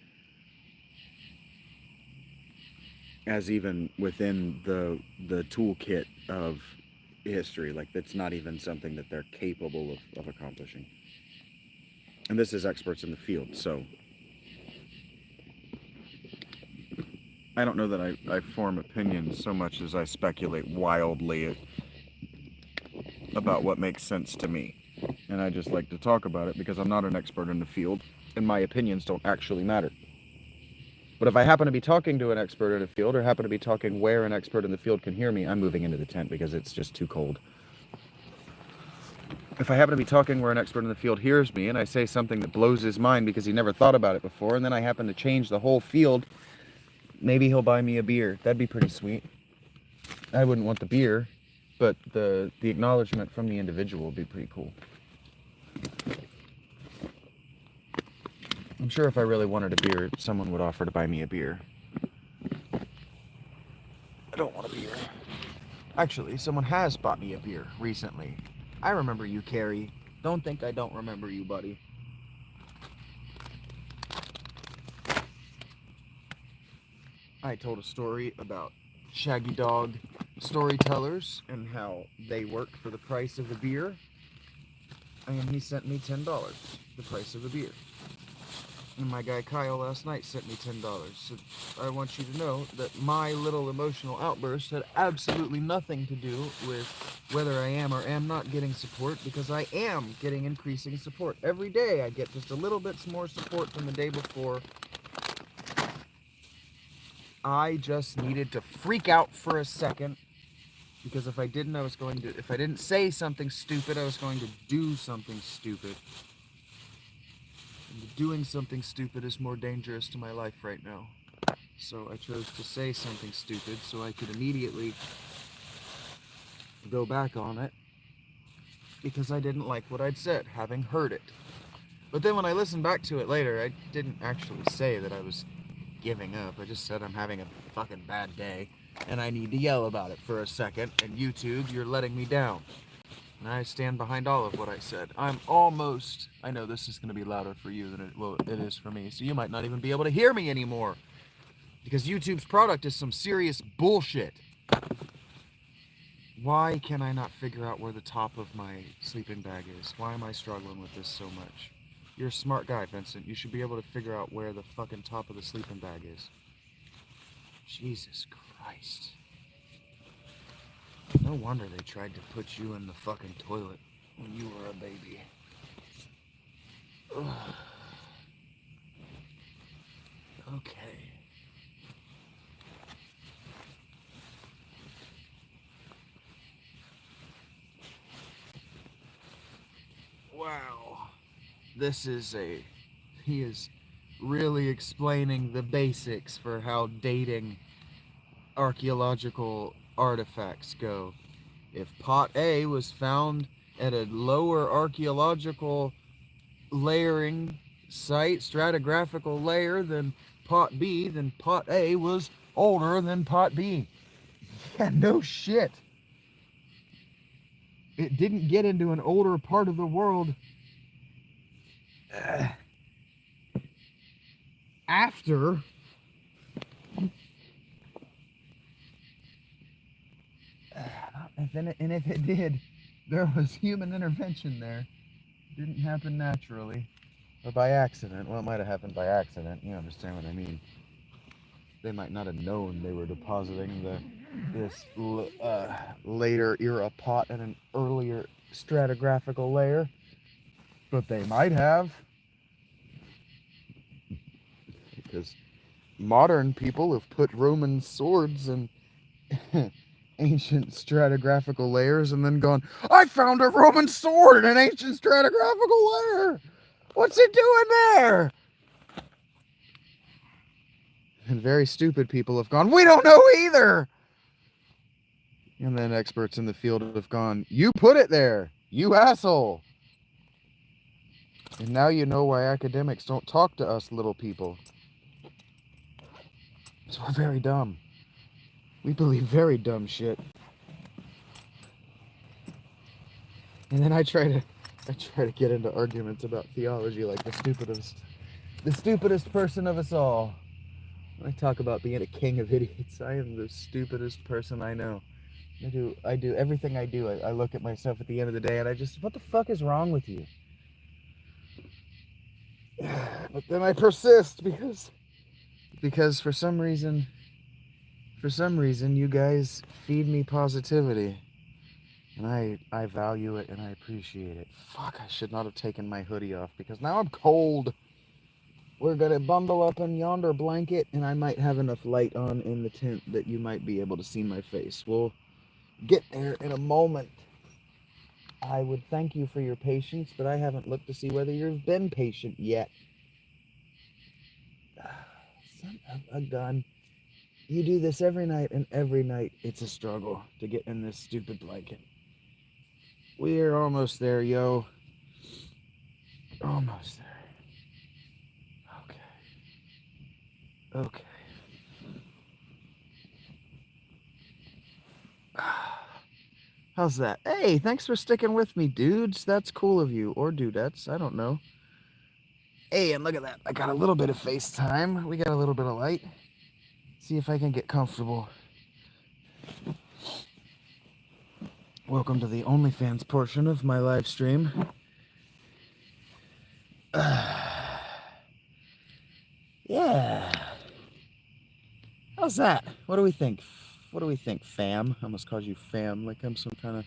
As even within the toolkit of history, like that's not even something that they're capable of accomplishing. And this is experts in the field, so I don't know that I form opinions so much as I speculate wildly about what makes sense to me. And I just like to talk about it because I'm not an expert in the field, and my opinions don't actually matter. But if I happen to be talking to an expert in a field, or happen to be talking where an expert in the field can hear me, I'm moving into the tent because it's just too cold. If I happen to be talking where an expert in the field hears me, and I say something that blows his mind because he never thought about it before, and then I happen to change the whole field, maybe he'll buy me a beer. That'd be pretty sweet. I wouldn't want the beer, but the acknowledgement from the individual would be pretty cool. I'm sure if I really wanted a beer, someone would offer to buy me a beer. I don't want a beer. Actually, someone has bought me a beer recently. I remember you, Carrie. Don't think I don't remember you, buddy. I told a story about Shaggy Dog storytellers and how they work for the price of a beer. And he sent me $10, the price of a beer. And my guy Kyle last night sent me $10. So I want you to know that my little emotional outburst had absolutely nothing to do with whether I am or am not getting support, because I am getting increasing support. Every day I get just a little bit more support than the day before. I just needed to freak out for a second, because if I didn't say something stupid, I was going to do something stupid. And doing something stupid is more dangerous to my life right now. So I chose to say something stupid so I could immediately go back on it, because I didn't like what I'd said, having heard it. But then when I listened back to it later, I didn't actually say that I was giving up. I just said I'm having a fucking bad day, and I need to yell about it for a second, and YouTube, you're letting me down. And I stand behind all of what I said. I know this is going to be louder for you than it is for me, so you might not even be able to hear me anymore, because YouTube's product is some serious bullshit. Why can I not figure out where the top of my sleeping bag is? Why am I struggling with this so much? You're a smart guy, Vincent. You should be able to figure out where the fucking top of the sleeping bag is. Jesus Christ. No wonder they tried to put you in the fucking toilet when you were a baby. Ugh. Okay. Wow. He is really explaining the basics for how dating archaeological artifacts go. If pot A was found at a lower archaeological layering site, stratigraphical layer than pot B, then pot A was older than pot B. Yeah, no shit. It didn't get into an older part of the world after and if it did, there was human intervention there. It didn't happen naturally or by accident. Well, it might have happened by accident. You understand what I mean? They might not have known they were depositing this later era pot in an earlier stratigraphical layer, but they might have, because modern people have put Roman swords in ancient stratigraphical layers and then gone, I found a Roman sword in an ancient stratigraphical layer! What's it doing there? And very stupid people have gone, we don't know either! And then experts in the field have gone, you put it there, you asshole! And now you know why academics don't talk to us little people. So we're very dumb. We believe very dumb shit. And then I try to get into arguments about theology like the stupidest person of us all. When I talk about being a king of idiots, I am the stupidest person I know. I do everything I do. I look at myself at the end of the day and what the fuck is wrong with you? But then I persist because for some reason you guys feed me positivity. And I value it and I appreciate it. Fuck, I should not have taken my hoodie off because now I'm cold. we're going to bundle up in yonder blanket, and I might have enough light on in the tent that you might be able to see my face. We'll get there in a moment. I would thank you for your patience, but I haven't looked to see whether you've been patient yet. Son of a gun. You do this every night, and every night it's a struggle to get in this stupid blanket. We're almost there, yo. Almost there. Okay. Okay. How's that? Hey, thanks for sticking with me, dudes. That's cool of you. Or dudettes. I don't know. Hey, and look at that. I got a little bit of FaceTime. We got a little bit of light. See if I can get comfortable. Welcome to the OnlyFans portion of my live stream. Yeah. How's that? What do we think? What do we think, fam? I almost called you fam like I'm some kind of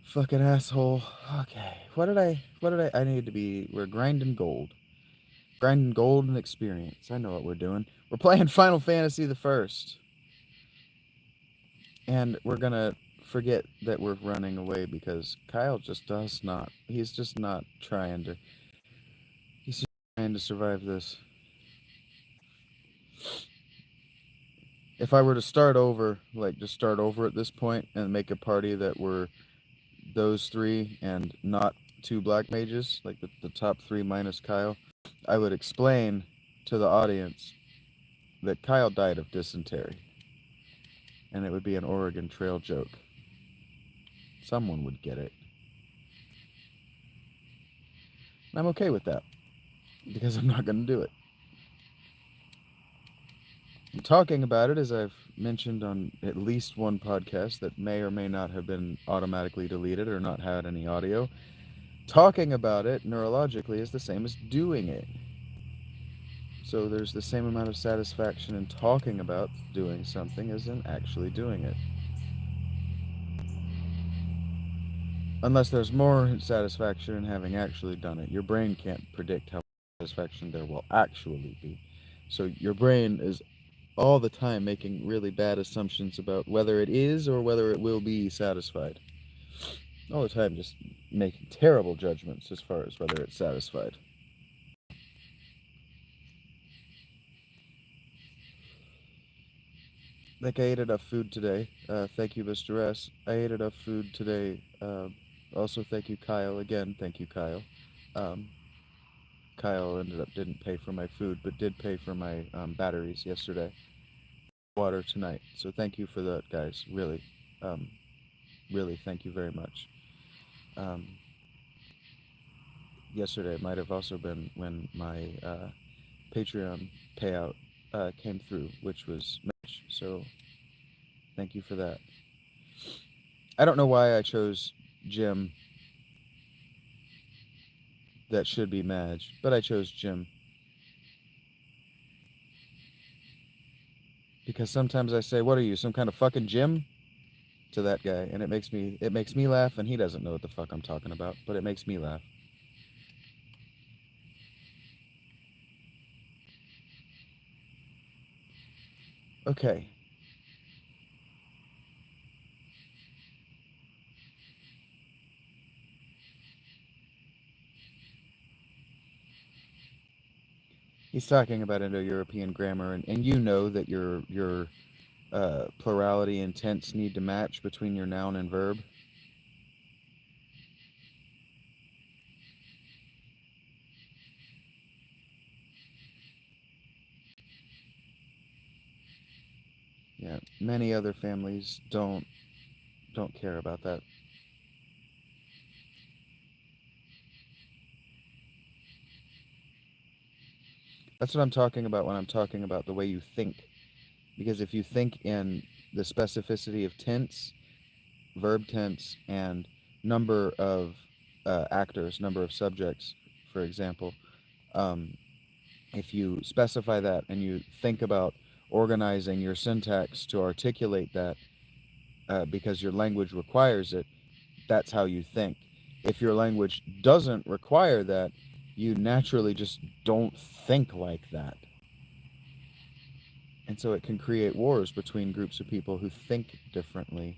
fucking asshole. Okay. I need to be, we're grinding gold. Grinding gold and experience. I know what we're doing. We're playing Final Fantasy the First. And we're gonna forget that we're running away because Kyle just does not. He's just not trying to. He's just trying to survive this. If I were to start over, like just start over at this point and make a party that were those three and not two black mages, like the top three minus Kyle, I would explain to the audience that Kyle died of dysentery. And it would be an Oregon Trail joke. Someone would get it. And I'm okay with that because I'm not going to do it. I'm talking about it, as I've mentioned on at least one podcast that may or may not have been automatically deleted or not had any audio. Talking about it neurologically is the same as doing it. So there's the same amount of satisfaction in talking about doing something as in actually doing it. Unless there's more satisfaction in having actually done it. Your brain can't predict how much satisfaction there will actually be. So your brain is all the time making really bad assumptions about whether it is or whether it will be satisfied. All the time just making terrible judgments as far as whether it's satisfied. Like I ate enough food today. Thank you, Mr. S. I ate enough food today. Also, thank you, Kyle. Again, thank you, Kyle. Um, Kyle ended up didn't pay for my food, but did pay for my batteries yesterday. Water tonight. So thank you for that, guys. Really, really, thank you very much. Yesterday might have also been when my Patreon payout came through, which was Mitch. So thank you for that. I don't know why I chose Jim. That should be Madge, but I chose Jim. Because sometimes I say, "What are you, some kind of fucking Jim?" to that guy, and it makes me laugh, and he doesn't know what the fuck I'm talking about, but it makes me laugh. Okay. He's talking about Indo-European grammar, and you know that your plurality and tense need to match between your noun and verb. Yeah, many other families don't care about that. That's what I'm talking about when I'm talking about the way you think. Because if you think in the specificity of tense, verb tense, and number of actors, number of subjects, for example, um, if you specify that and you think about organizing your syntax to articulate that because your language requires it, that's how you think. If your language doesn't require that, You naturally just don't think like that. And so it can create wars between groups of people who think differently.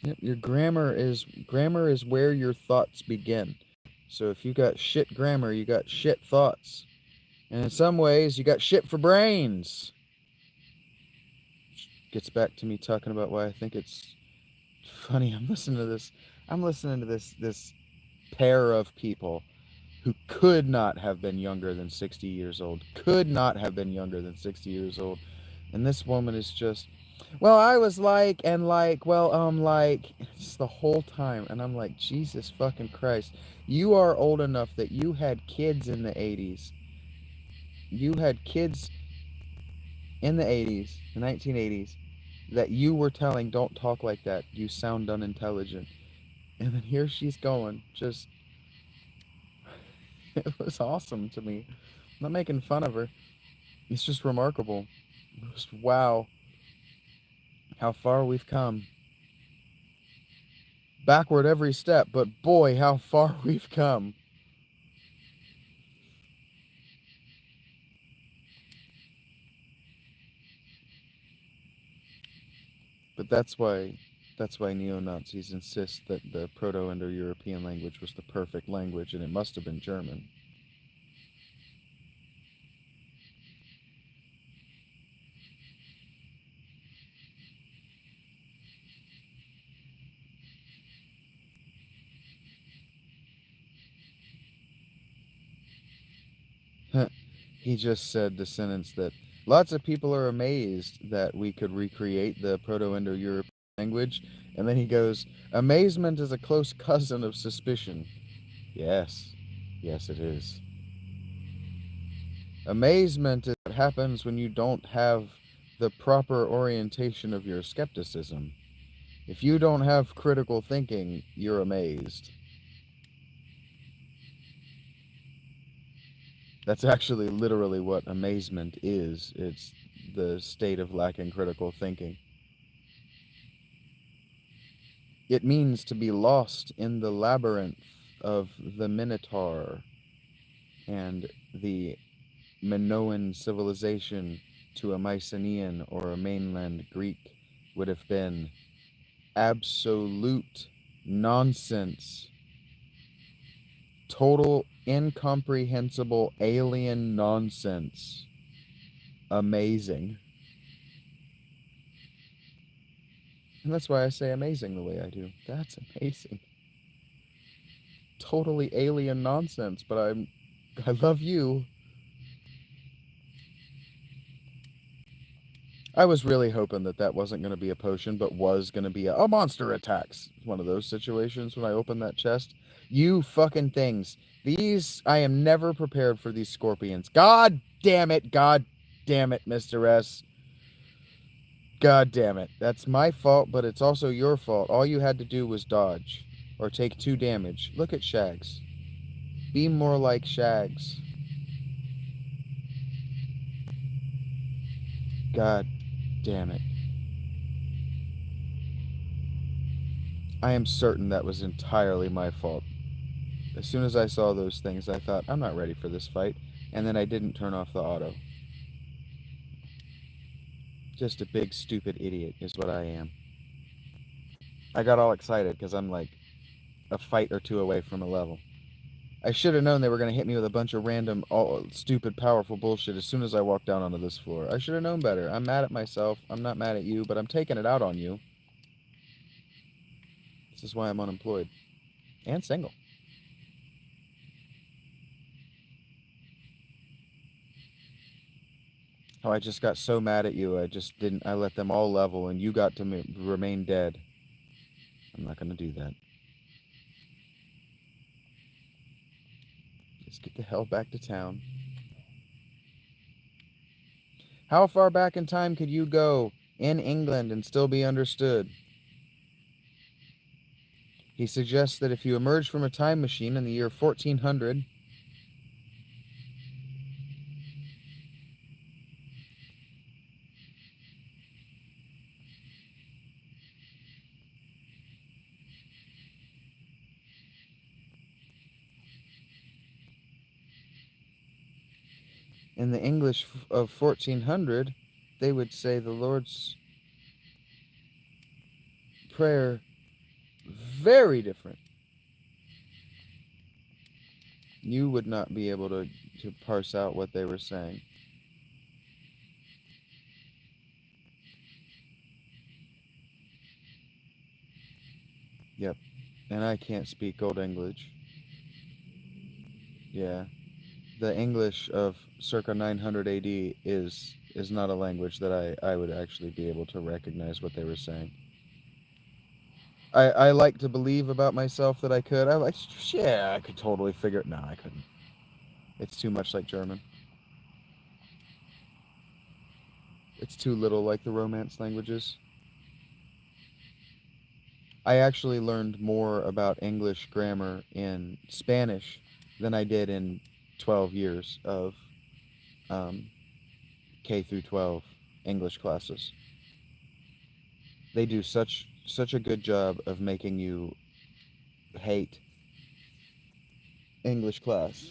Yep, your grammar is where your thoughts begin. So if you got shit grammar, you got shit thoughts. And in some ways, you got shit for brains. Gets back to me talking about why I think it's funny. I'm listening to this pair of people who could not have been younger than 60 years old. Could not have been younger than 60 years old. And this woman is just, well, I was like, and like, well, like, it's the whole time. And I'm like, Jesus fucking Christ. You are old enough that you had kids in the 80s. You had kids in the 80s, the 1980s, that you were telling, don't talk like that. You sound unintelligent. And then here she's going. Just, it was awesome to me. I'm not making fun of her. It's just remarkable. Just wow, how far we've come. Backward every step, but boy, how far we've come. But that's why neo-Nazis insist that the Proto-Indo-European language was the perfect language, and it must have been German. He just said the sentence that lots of people are amazed that we could recreate the Proto-Indo-European language, and then he goes, amazement is a close cousin of suspicion. Yes, yes it is. Amazement is what happens when you don't have the proper orientation of your skepticism. If you don't have critical thinking, you're amazed. That's actually literally what amazement is. It's the state of lacking critical thinking. It means to be lost in the labyrinth of the Minotaur and the Minoan civilization to a Mycenaean or a mainland Greek would have been absolute nonsense. Total incomprehensible alien nonsense. Amazing. And that's why I say amazing the way I do. That's amazing. Totally alien nonsense, but I love you. I was really hoping that that wasn't going to be a potion, but was going to be a monster attacks. One of those situations when I opened that chest. You fucking things. These, I am never prepared for these scorpions. God damn it, Mr. S. God damn it. That's my fault, but it's also your fault. All you had to do was dodge. Or take 2 damage. Look at Shags. Be more like Shags. God damn it. I am certain that was entirely my fault. As soon as I saw those things, I thought, I'm not ready for this fight. And then I didn't turn off the auto. Just a big, stupid idiot is what I am. I got all excited because I'm like a fight or 2 away from a level. I should have known they were going to hit me with a bunch of random, all stupid, powerful bullshit as soon as I walked down onto this floor. I should have known better. I'm mad at myself. I'm not mad at you, but I'm taking it out on you. This is why I'm unemployed. And single. Oh, I just got so mad at you. I let them all level and you got to remain dead. I'm not going to do that. Just get the hell back to town. How far back in time could you go in England and still be understood? He suggests that if you emerge from a time machine in the year 1400, In the English of 1400, they would say the Lord's Prayer very different. You would not be able to parse out what they were saying. Yep. And I can't speak Old English. Yeah. The English of circa 900 AD is not a language that I would actually be able to recognize what they were saying. I like to believe about myself that I could. I like, yeah, I could totally figure it. No, I couldn't. It's too much like German. It's too little like the Romance languages. I actually learned more about English grammar in Spanish than I did in 12 years of um, K through 12 English classes. They do such a good job of making you hate English class.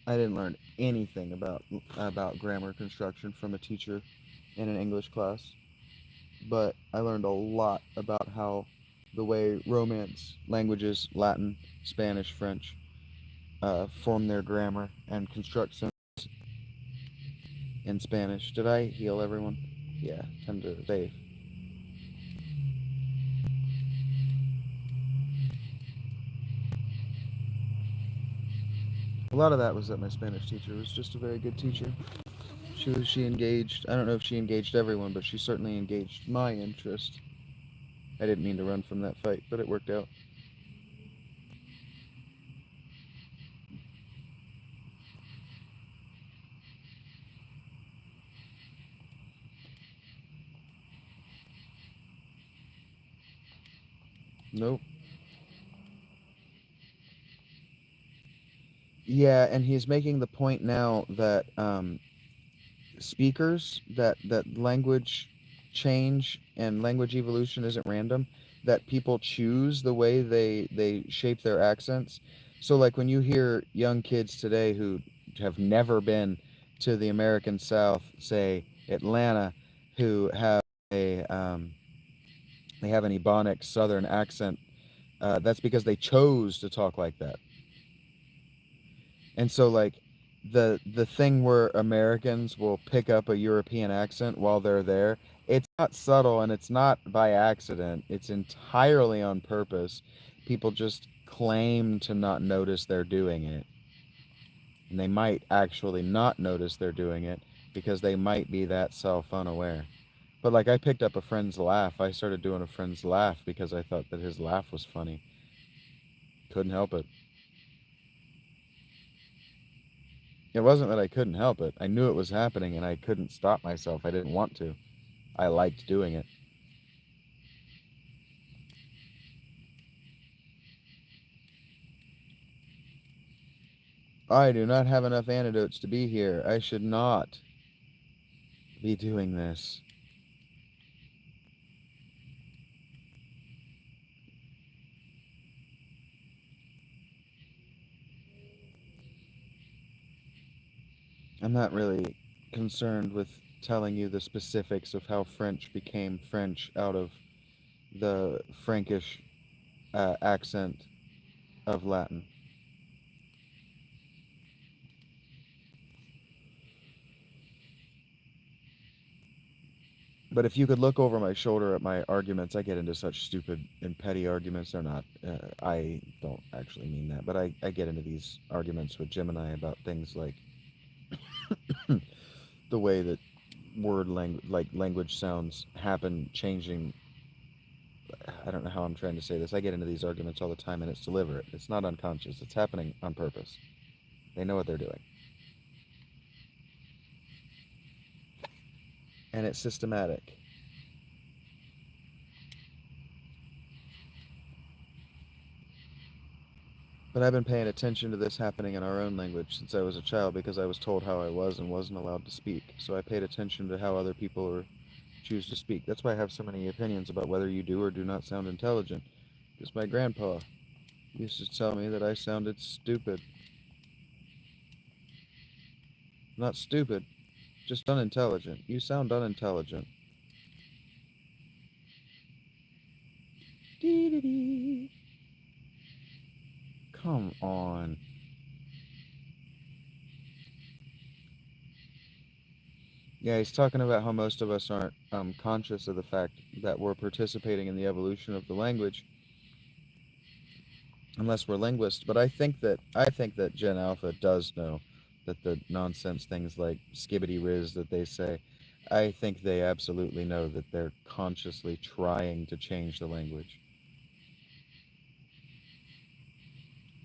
I didn't learn anything about grammar construction from a teacher in an English class, but I learned a lot about how the way Romance languages, Latin, Spanish, French, form their grammar and construct sentences in Spanish. Did I heal everyone? Yeah, tend to save. A lot of that was that my Spanish teacher was just a very good teacher. She engaged. I don't know if she engaged everyone, but she certainly engaged my interest. I didn't mean to run from that fight, but it worked out. Nope. Yeah, and he's making the point now that speakers, that language change and language evolution isn't random, that people choose the way they shape their accents. So like when you hear young kids today who have never been to the American South, say Atlanta, who have a they have an Ebonic Southern accent, that's because they chose to talk like that. And so like the thing where Americans will pick up a European accent while they're there, it's not subtle and it's not by accident. It's entirely on purpose. People just claim to not notice they're doing it. And they might actually not notice they're doing it because they might be that self-unaware. But like I picked up a friend's laugh. I started doing a friend's laugh because I thought that his laugh was funny. Couldn't help it. It wasn't that I couldn't help it. I knew it was happening and I couldn't stop myself. I didn't want to. I liked doing it. I do not have enough antidotes to be here. I should not be doing this. I'm not really concerned with telling you the specifics of how French became French out of the Frankish accent of Latin. But if you could look over my shoulder at my arguments, I get into such stupid and petty arguments. They're not. I don't actually mean that, but I get into these arguments with Gemini about things like the way that language sounds happen changing. I don't know how I'm trying to say this. I get into these arguments all the time, and it's deliberate. It's not unconscious. It's happening on purpose. They know what they're doing, and it's systematic. But I've been paying attention to this happening in our own language since I was a child because I was told how I was and wasn't allowed to speak. So I paid attention to how other people choose to speak. That's why I have so many opinions about whether you do or do not sound intelligent. Because my grandpa used to tell me that I sounded stupid. Not stupid, just unintelligent. You sound unintelligent. Dee-dee-dee. Come on. Yeah, he's talking about how most of us aren't conscious of the fact that we're participating in the evolution of the language, unless we're linguists. But I think that Gen Alpha does know that the nonsense things like skibbity riz that they say, I think they absolutely know that they're consciously trying to change the language.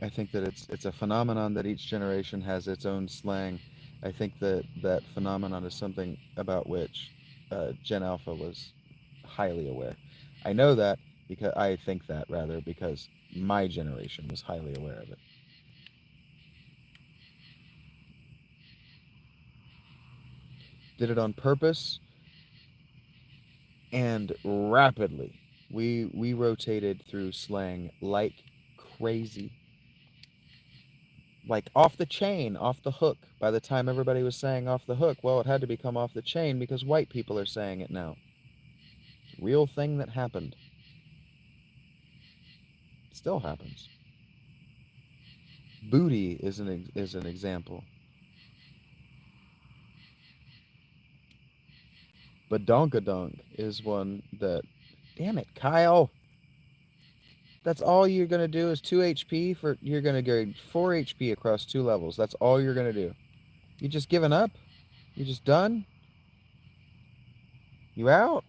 I think that it's a phenomenon that each generation has its own slang. I think that that phenomenon is something about which Gen Alpha was highly aware. I know that because I think that rather because my generation was highly aware of it. Did it on purpose and rapidly. We rotated through slang like crazy, like off the chain, off the hook. By the time everybody was saying off the hook, well, it had to become off the chain because white people are saying it now. Real thing that happened. Still happens. Booty is an example. Badonkadonk is one that. Damn it, Kyle! That's all you're gonna do is 2 HP for. You're gonna go 4 HP across 2 levels. That's all you're gonna do. You just giving up? You just done? You out?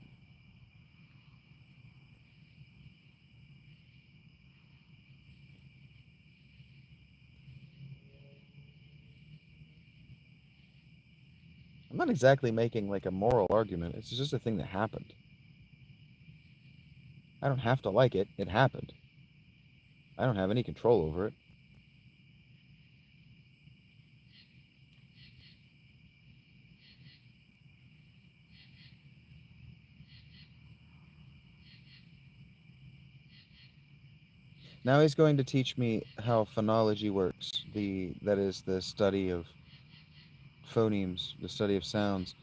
I'm not exactly making like a moral argument. It's just a thing that happened. I don't have to like it. It happened. I don't have any control over it. Now he's going to teach me how phonology works. That is the study of phonemes, the study of sounds.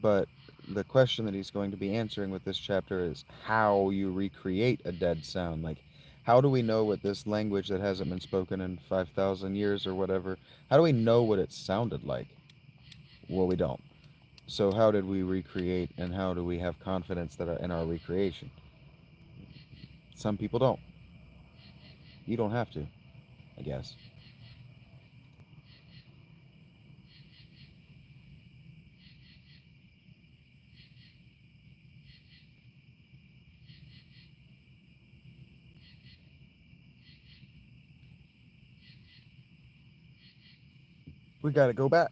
But the question that he's going to be answering with this chapter is how you recreate a dead sound. Like, how do we know what this language that hasn't been spoken in 5,000 years or whatever, how do we know what it sounded like? Well, we don't. So how did we recreate and how do we have confidence that in our recreation? Some people don't. You don't have to, I guess. We got to go back.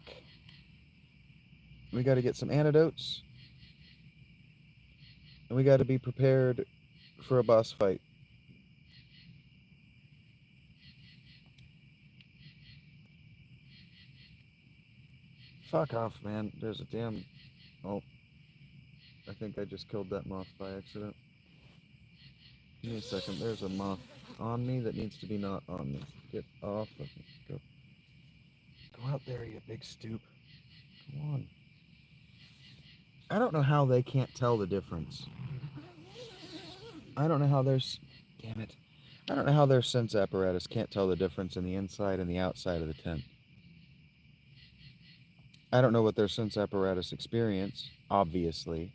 We got to get some antidotes. And we got to be prepared for a boss fight. Fuck off, man. There's a damn... Oh, I think I just killed that moth by accident. Give me a second. There's a moth on me that needs to be not on me. Get off of me. Go out there, you big stoop. Come on. I don't know how they can't tell the difference. I don't know how there's... Damn it. I don't know how their sense apparatus can't tell the difference in the inside and the outside of the tent. I don't know what their sense apparatus experience, obviously.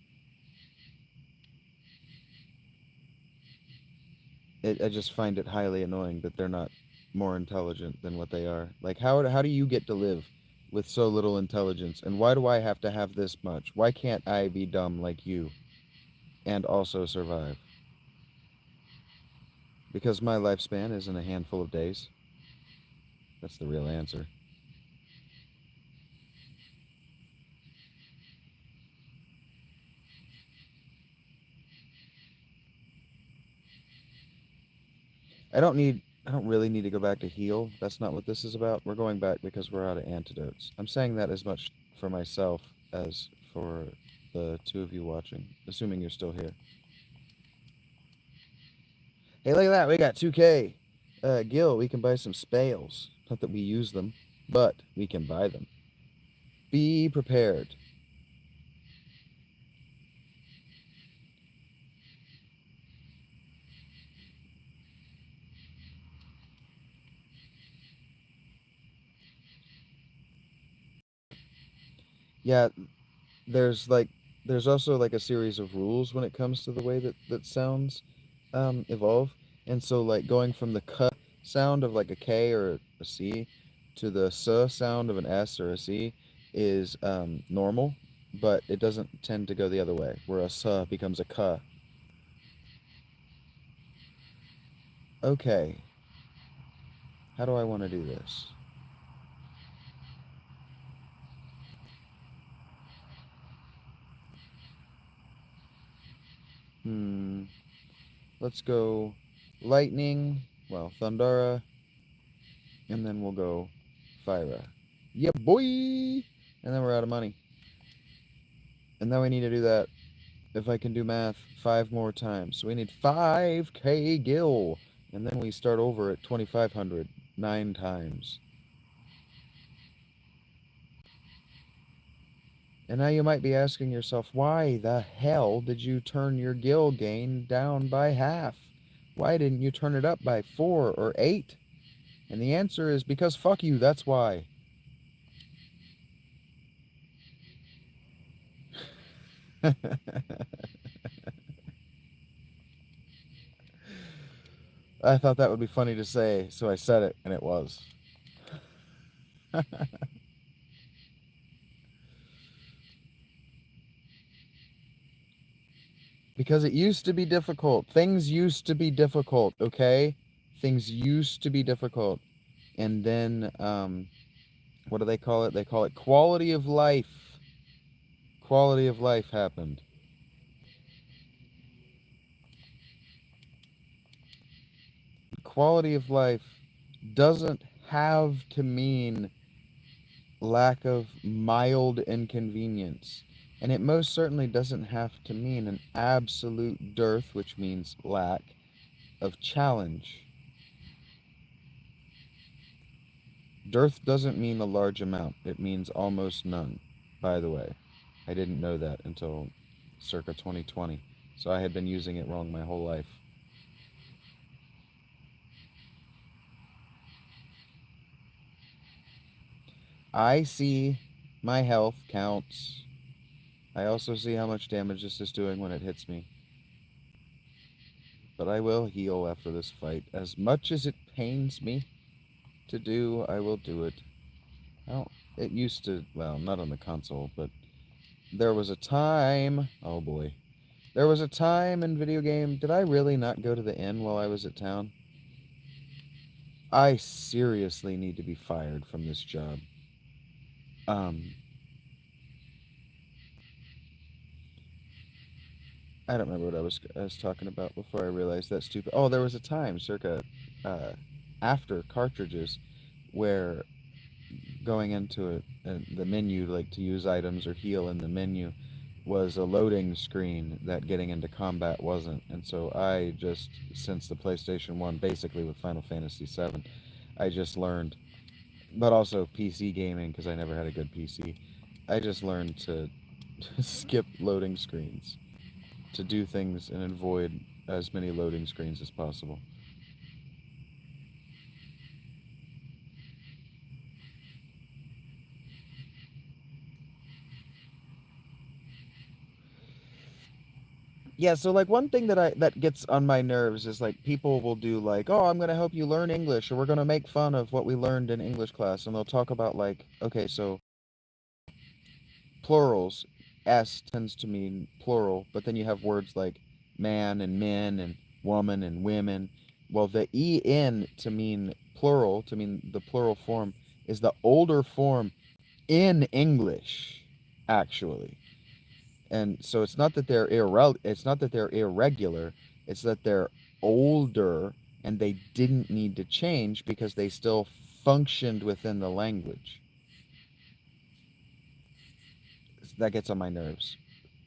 I just find it highly annoying that they're not more intelligent than what they are. Like, how do you get to live with so little intelligence? And why do I have to have this much? Why can't I be dumb like you and also survive? Because my lifespan is in a handful of days. That's the real answer. I don't really need to go back to heal. That's not what this is about. We're going back because we're out of antidotes. I'm saying that as much for myself as for the two of you watching, assuming you're still here. Hey, look at that. We got 2K. Gil, we can buy some spales. Not that we use them, but we can buy them. Be prepared. Yeah, there's like there's also like a series of rules when it comes to the way that sounds evolve. And so like going from the k sound of like a K or a C to the s sound of an S or a C is normal, but it doesn't tend to go the other way, where a s becomes a k. Okay, how do I want to do this? Hmm, let's go lightning, well, Thundara, and then we'll go Fyra. Yeah, boy! And then we're out of money. And then we need to do that, if I can do math, 5 more times. So we need 5k gil. And then we start over at 2500, 9 times. And now you might be asking yourself, why the hell did you turn your gil gain down by half? Why didn't you turn it up by 4 or 8? And the answer is because fuck you, that's why. I thought that would be funny to say, so I said it, and it was. Because it used to be difficult. Things used to be difficult, okay? Things used to be difficult. And then, what do they call it? They call it quality of life. Quality of life happened. Quality of life doesn't have to mean lack of mild inconvenience. And it most certainly doesn't have to mean an absolute dearth, which means lack, of challenge. Dearth doesn't mean a large amount. It means almost none, by the way. I didn't know that until circa 2020. So I had been using it wrong my whole life. I see my health counts. I also see how much damage this is doing when it hits me. But I will heal after this fight. As much as it pains me to do, I will do it. I don't, it used to, well, not on the console, but there was a time, oh boy. There was a time in video game, did I really not go to the inn while I was at town? I seriously need to be fired from this job. Um, I don't remember what I was talking about before I realized that stupid. Oh, there was a time, circa uh, after cartridges, where going into it, the menu, like to use items or heal in the menu, was a loading screen that getting into combat wasn't. And so I just, since the PlayStation 1, basically with Final Fantasy 7, I just learned, but also PC gaming because I never had a good PC. I just learned to skip loading screens, to do things and avoid as many loading screens as possible. Yeah, so like one thing that gets on my nerves is like people will do like, "Oh, I'm going to help you learn English," or "We're going to make fun of what we learned in English class." And they'll talk about like, okay, so plurals, s tends to mean plural, but then you have words like man and men and woman and women. Well, the en to mean plural, to mean the plural form, is the older form in English, actually. And so it's not that it's not that they're irregular, it's that they're older and they didn't need to change because they still functioned within the language. That gets on my nerves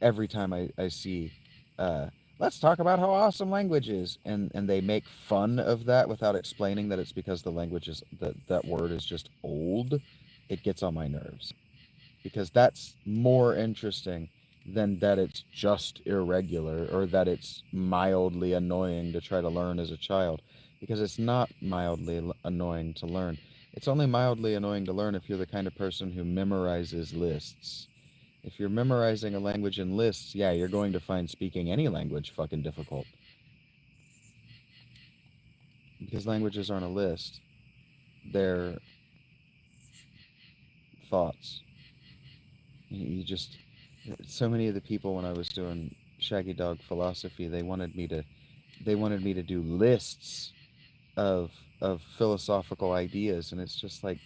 every time I see uh, let's talk about how awesome language is, and they make fun of that without explaining that it's because the language is that word is just old. It gets on my nerves. because that's more interesting than that it's just irregular or that it's mildly annoying to try to learn as a child, because it's not mildly annoying to learn. It's only mildly annoying to learn if you're the kind of person who memorizes lists. If you're memorizing a language in lists, yeah, you're going to find speaking any language fucking difficult, because languages aren't a list, they're thoughts. You just, so many of the people when I was doing Shaggy Dog philosophy, they wanted me to do lists of philosophical ideas, and it's just like,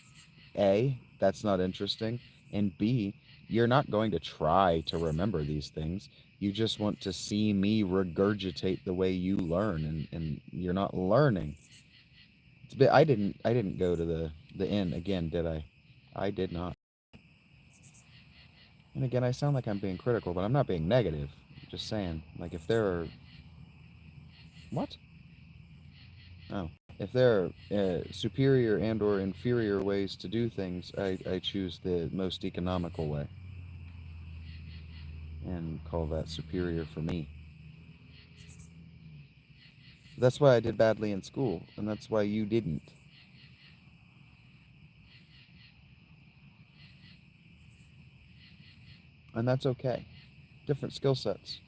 A, that's not interesting, and B, you're not going to try to remember these things. You just want to see me regurgitate the way you learn, and you're not learning. I didn't go to the inn again, did I? I did not. And again, I sound like I'm being critical, but I'm not being negative. I'm just saying, like, if there are what? Oh, if there are superior and or inferior ways to do things, I choose the most economical way and call that superior for me. That's why I did badly in school, and that's why you didn't. And that's okay. Different skill sets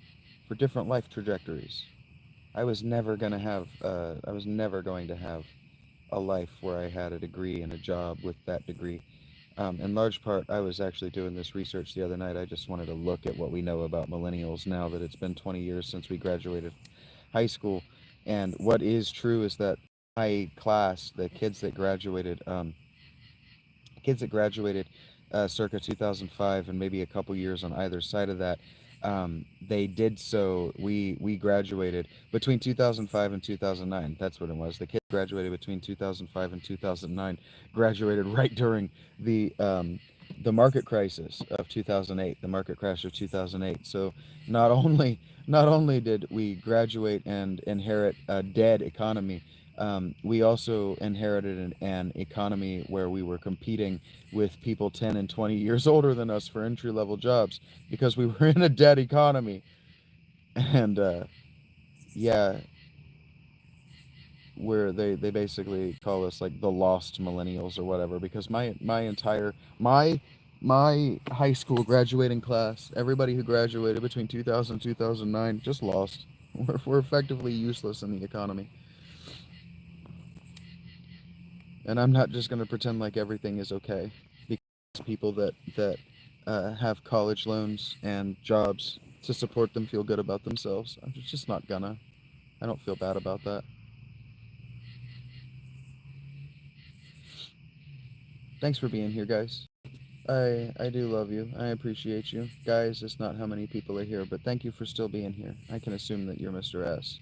for different life trajectories. I was never going to have a life where I had a degree and a job with that degree. In large part, I was actually doing this research the other night. I just wanted to look at what we know about millennials now that it's been 20 years since we graduated high school. And what is true is that my class, the kids that graduated circa 2005, and maybe a couple years on either side of that, they did so. We graduated between 2005 and 2009. That's what it was. The kids graduated between 2005 and 2009. Graduated right during the market crisis of 2008, the market crash of 2008. So not only did we graduate and inherit a dead economy, we also inherited an economy where we were competing with people 10 and 20 years older than us for entry level jobs because we were in a dead economy. And yeah, where they basically call us like the lost millennials or whatever, because my high school graduating class, everybody who graduated between 2000 and 2009, just lost. We're effectively useless in the economy. And I'm not just going to pretend like everything is okay, because people that have college loans and jobs to support them feel good about themselves. I'm just not gonna. I don't feel bad about that. Thanks for being here, guys. I do love you. I appreciate you. Guys, it's not how many people are here, but thank you for still being here. I can assume that you're Mr. S.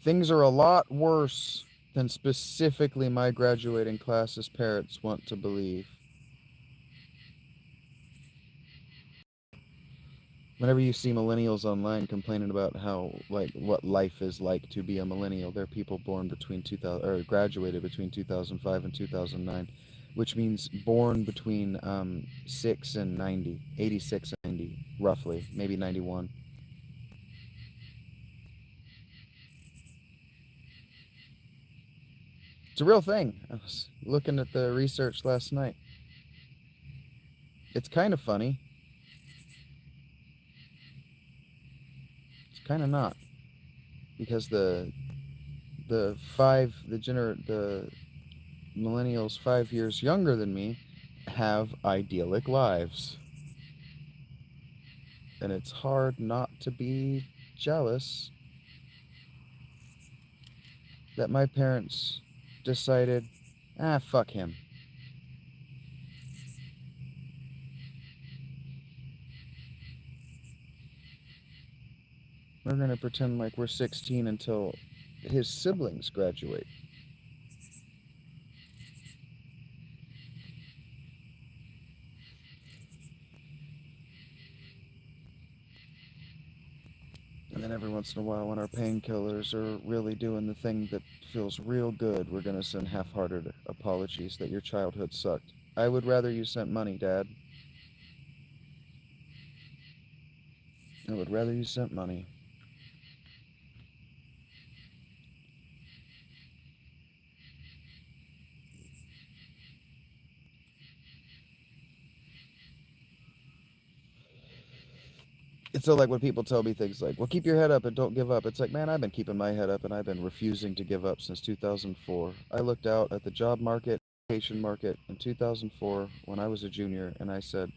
Things are a lot worse than specifically my graduating class's parents want to believe. Whenever you see millennials online complaining about how, like, what life is like to be a millennial, they're people born between 2000 or graduated between 2005 and 2009, which means born between 6 and 90, 86 and 90, roughly, maybe 91. It's a real thing. I was looking at the research last night. It's kind of funny. It's kind of not, because the millennials 5 years younger than me have idyllic lives. And it's hard not to be jealous that my parents decided, fuck him. We're gonna pretend like we're 16 until his siblings graduate. then every once in a while, when our painkillers are really doing the thing that feels real good, we're going to send half-hearted apologies that your childhood sucked. I would rather you sent money, Dad. I would rather you sent money. It's so like when people tell me things like, well, keep your head up and don't give up. It's like, man, I've been keeping my head up and I've been refusing to give up since 2004. I looked out at the job market, education market in 2004 when I was a junior, and I said,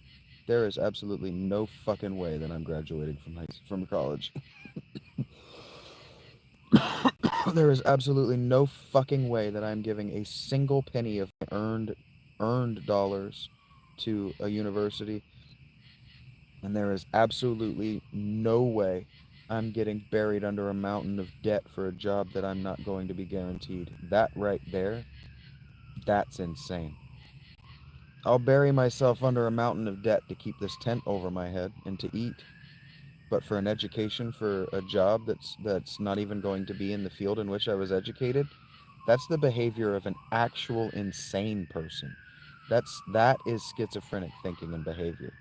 there is absolutely no fucking way that I'm graduating from college. There is absolutely no fucking way that I'm giving a single penny of my earned dollars to a university. And there is absolutely no way I'm getting buried under a mountain of debt for a job that I'm not going to be guaranteed. That right there, that's insane. I'll bury myself under a mountain of debt to keep this tent over my head and to eat. But for an education, for a job that's not even going to be in the field in which I was educated, that's the behavior of an actual insane person. That is schizophrenic thinking and behavior.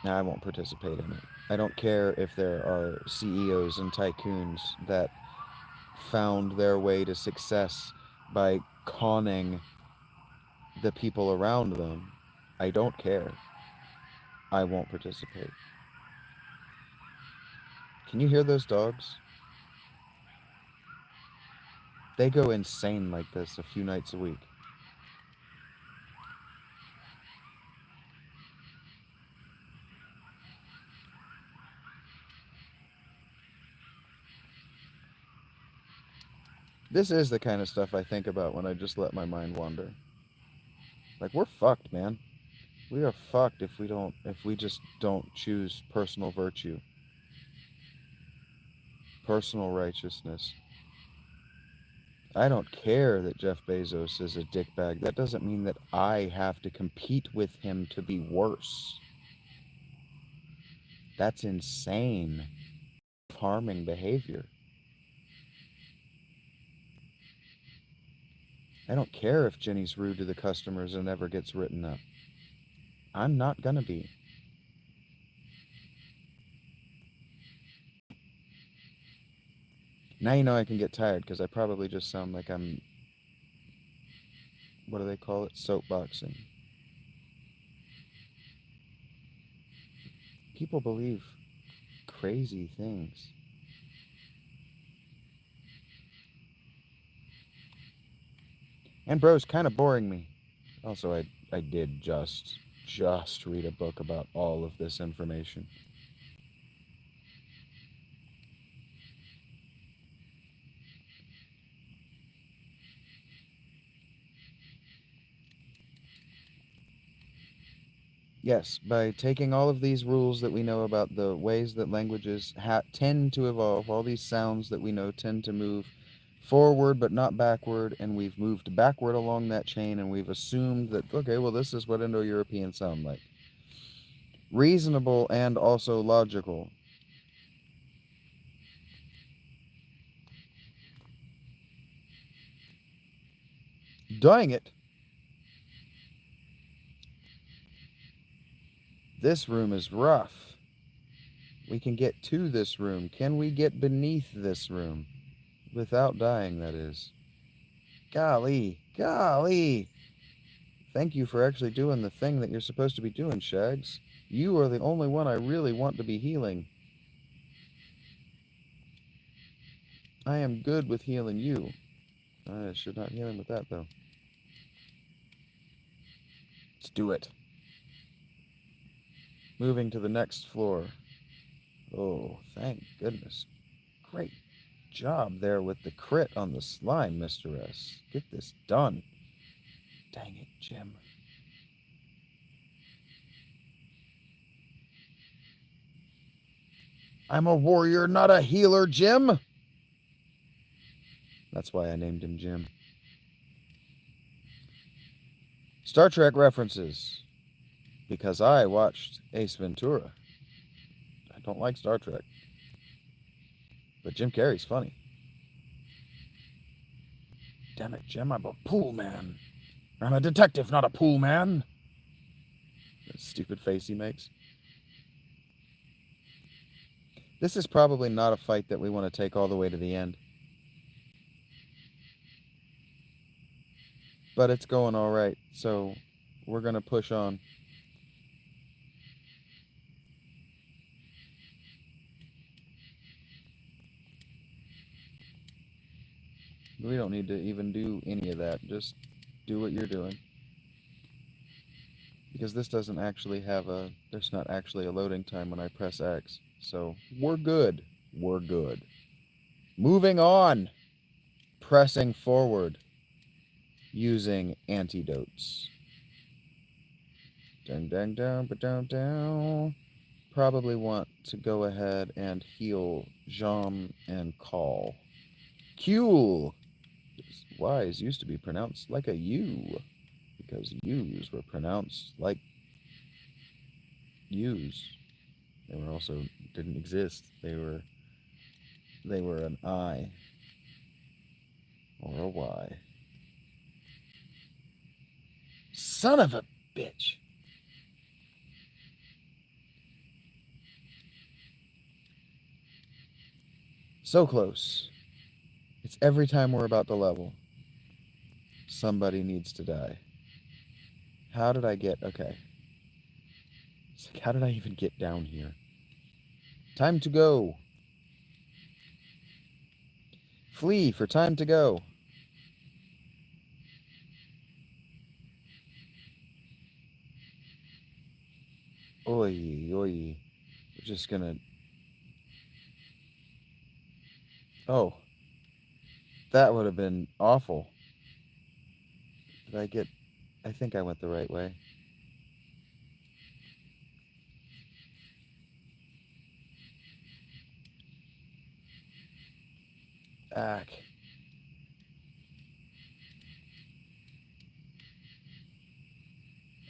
Now, I won't participate in it. I don't care if there are CEOs and tycoons that found their way to success by conning the people around them. I don't care. I won't participate. Can you hear those dogs? They go insane like this a few nights a week. This is the kind of stuff I think about when I just let my mind wander. Like, we're fucked, man. We are fucked if we just don't choose personal virtue, personal righteousness. I don't care that Jeff Bezos is a dickbag. That doesn't mean that I have to compete with him to be worse. That's insane, harming behavior. I don't care if Jenny's rude to the customers and never gets written up. I'm not gonna be. Now you know I can get tired because I probably just sound like I'm, what do they call it? Soapboxing. People believe crazy things. And bro's kind of boring me. Also, I did just read a book about all of this information. Yes, by taking all of these rules that we know about the ways that languages tend to evolve, all these sounds that we know tend to move forward but not backward, and we've moved backward along that chain, and we've assumed that, okay, well, this is what Indo-Europeans sound like. Reasonable and also logical. Dang it! This room is rough. We can get to this room. Can we get beneath this room? Without dying, that is. Golly. Thank you for actually doing the thing that you're supposed to be doing, Shags. You are the only one I really want to be healing. I am good with healing you. I should not heal him with that, though. Let's do it. Moving to the next floor. Oh, thank goodness. Great job there with the crit on the slime, Mr. S. Get this done. Dang it, Jim. I'm a warrior, not a healer, Jim. That's why I named him Jim. Star Trek references. Because I watched Ace Ventura. I don't like Star Trek. But Jim Carrey's funny. Damn it, Jim, I'm a pool man. I'm a detective, not a pool man. That stupid face he makes. This is probably not a fight that we want to take all the way to the end. But it's going all right, so we're going to push on. We don't need to even do any of that. Just do what you're doing. Because this doesn't actually have a... There's not actually a loading time when I press X. So we're good. We're good. Moving on. Pressing forward. Using antidotes. Dang, dang, down, but down, down. Probably want to go ahead and heal Jam and Call. Kuel. Y's used to be pronounced like a U, because U's were pronounced like U's. They were also didn't exist. They were an I or a Y. Son of a bitch. So close. It's every time we're about to level. Somebody needs to die. How did I get... Okay. It's like, how did I even get down here? Time to go. Flee for time to go. Oi, oi. We're just gonna... Oh. That would have been awful. Did I get... I think I went the right way. Ack.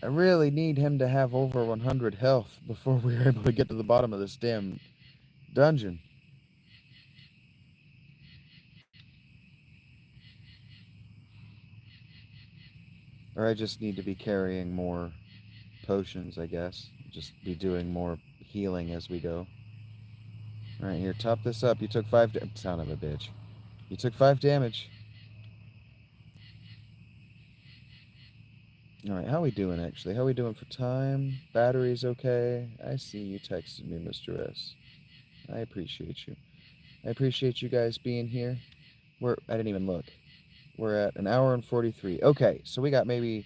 I really need him to have over 100 health before we're able to get to the bottom of this damn dungeon. Or I just need to be carrying more potions, I guess. Just be doing more healing as we go. Alright, here, top this up. You took 5 son of a bitch. You took 5 damage. Alright, how we doing, actually? How we doing for time? Battery's okay? I see you texted me, Mr. S. I appreciate you. I appreciate you guys being here. I didn't even look. We're at 1 hour and 43. Okay, so we got maybe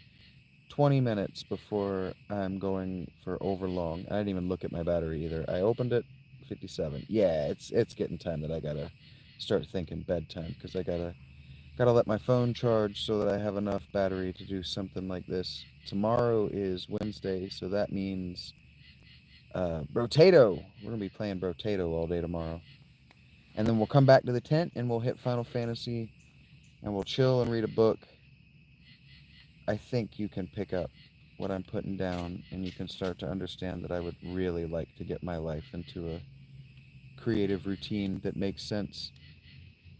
20 minutes before I'm going for overlong. I didn't even look at my battery either. I opened it, 57. Yeah, it's getting time that I gotta start thinking bedtime, because I gotta let my phone charge so that I have enough battery to do something like this. Tomorrow is Wednesday, so that means Brotato. We're gonna be playing Brotato all day tomorrow. And then we'll come back to the tent and we'll hit Final Fantasy and we'll chill and read a book. I think you can pick up what I'm putting down and you can start to understand that I would really like to get my life into a creative routine that makes sense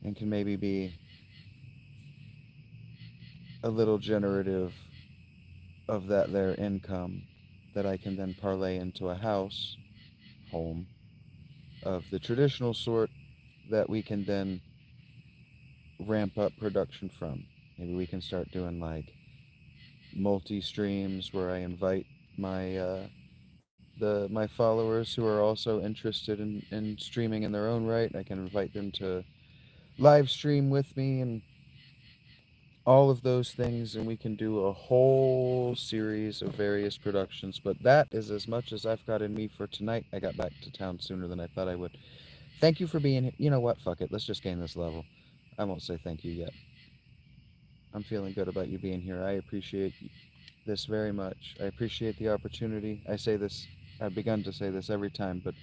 and can maybe be a little generative of that there income that I can then parlay into a home of the traditional sort that we can then ramp up production from. Maybe we can start doing like multi-streams where I invite my my followers who are also interested in streaming in their own right. I can invite them to live stream with me and all of those things, and we can do a whole series of various productions. But that is as much as I've got in me for tonight. I got back to town sooner than I thought I would. Thank you for being here. You know what? Fuck it. Let's just gain this level. I won't say thank you yet. I'm feeling good about you being here. I appreciate this very much. I appreciate the opportunity. I say this, I've begun to say this every time, but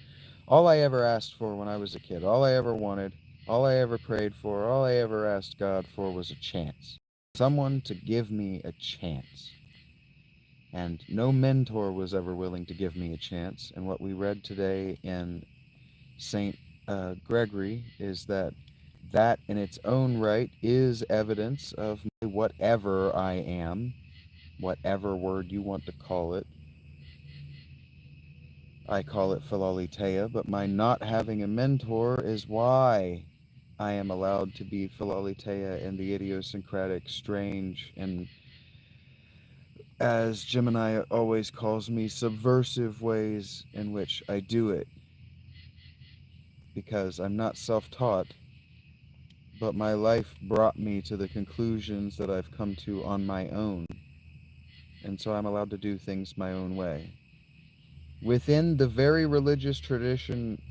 all I ever asked for when I was a kid, all I ever wanted, all I ever prayed for, all I ever asked God for was a chance. Someone to give me a chance. And no mentor was ever willing to give me a chance. And what we read today in Saint Gregory is that that in its own right is evidence of whatever I am, whatever word you want to call it. I call it philaletheia, but my not having a mentor is why I am allowed to be philaletheia in the idiosyncratic, strange, and, as Gemini always calls me, subversive ways in which I do it. Because I'm not self-taught, but my life brought me to the conclusions that I've come to on my own. And so I'm allowed to do things my own way. Within the very religious tradition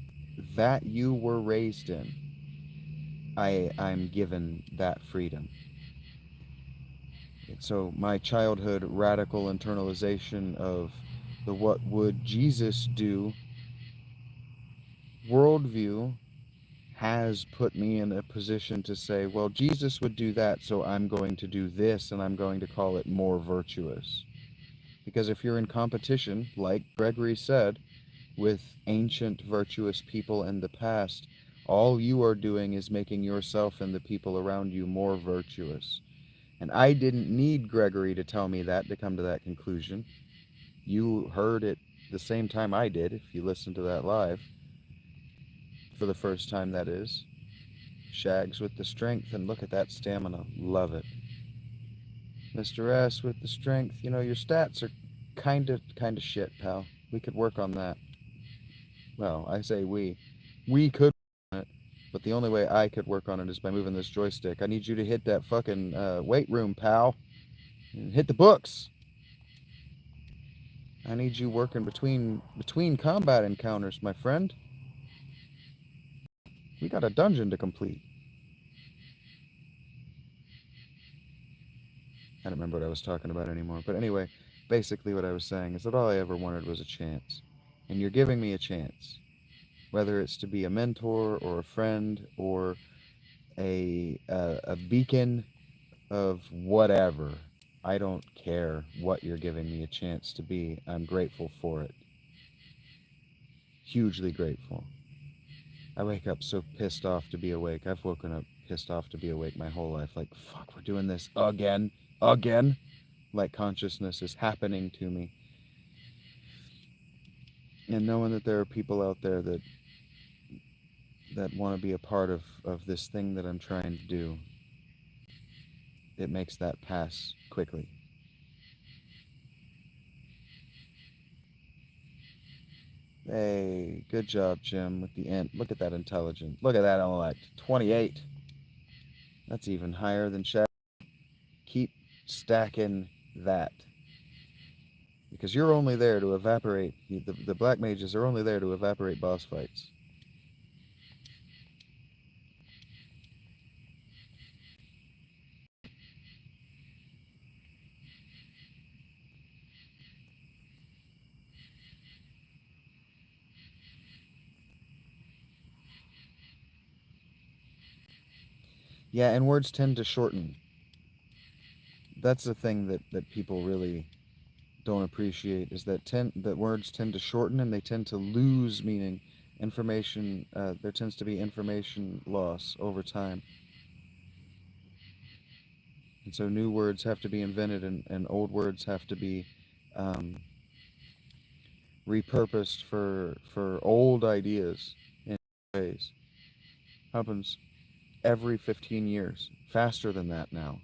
that you were raised in, I'm given that freedom. So my childhood radical internalization of the what would Jesus do worldview has put me in a position to say, well, Jesus would do that, so I'm going to do this, and I'm going to call it more virtuous. Because if you're in competition, like Gregory said, with ancient virtuous people in the past, all you are doing is making yourself and the people around you more virtuous. And I didn't need Gregory to tell me that to come to that conclusion. You heard it the same time I did, if you listened to that live, for the first time, that is. Shags with the strength, and look at that stamina. Love it. Mr. S with the strength. You know, your stats are kinda shit, pal. We could work on that. Well, I say we. We could work on it, but the only way I could work on it is by moving this joystick. I need you to hit that fucking weight room, pal. And hit the books. I need you working between combat encounters, my friend. We got a dungeon to complete. I don't remember what I was talking about anymore. But anyway, basically what I was saying is that all I ever wanted was a chance. And you're giving me a chance. Whether it's to be a mentor or a friend or a beacon of whatever. I don't care what you're giving me a chance to be. I'm grateful for it. Hugely grateful. I wake up so pissed off to be awake. I've woken up pissed off to be awake my whole life. Like, fuck, we're doing this again. Again. Like consciousness is happening to me. And knowing that there are people out there that want to be a part of this thing that I'm trying to do, it makes that pass quickly. Hey, good job, Jim, with the int. Look at that intelligence. Look at that intellect. 28. That's even higher than Shaq. Keep stacking that. Because you're only there to evaporate. The black mages are only there to evaporate boss fights. Yeah, and words tend to shorten. That's the thing that people really don't appreciate, is that words tend to shorten and they tend to lose meaning. Information, there tends to be information loss over time. And so new words have to be invented, and old words have to be um, repurposed for old ideas in ways. Happens every 15 years. Faster than that now.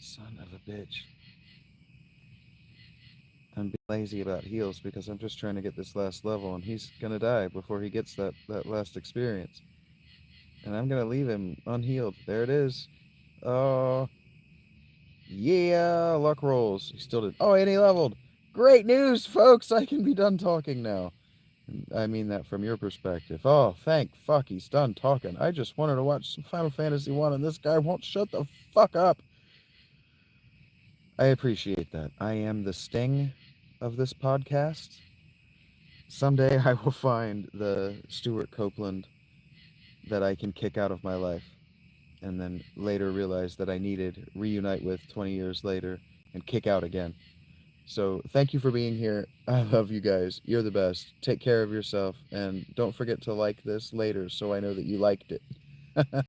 Son of a bitch. I'm being lazy about heals because I'm just trying to get this last level, and he's gonna die before he gets that last experience. And I'm gonna leave him unhealed. There it is. Oh, yeah, luck rolls. He still did. Oh, and he leveled. Great news, folks. I can be done talking now. I mean that from your perspective. Oh, thank fuck he's done talking. I just wanted to watch some Final Fantasy 1 and this guy won't shut the fuck up. I appreciate that. I am the sting of this podcast. Someday I will find the Stuart Copeland that I can kick out of my life, and then later realize that I needed, reunite with 20 years later, and kick out again. So thank you for being here. I love you guys. You're the best. Take care of yourself, and don't forget to like this later so I know that you liked it.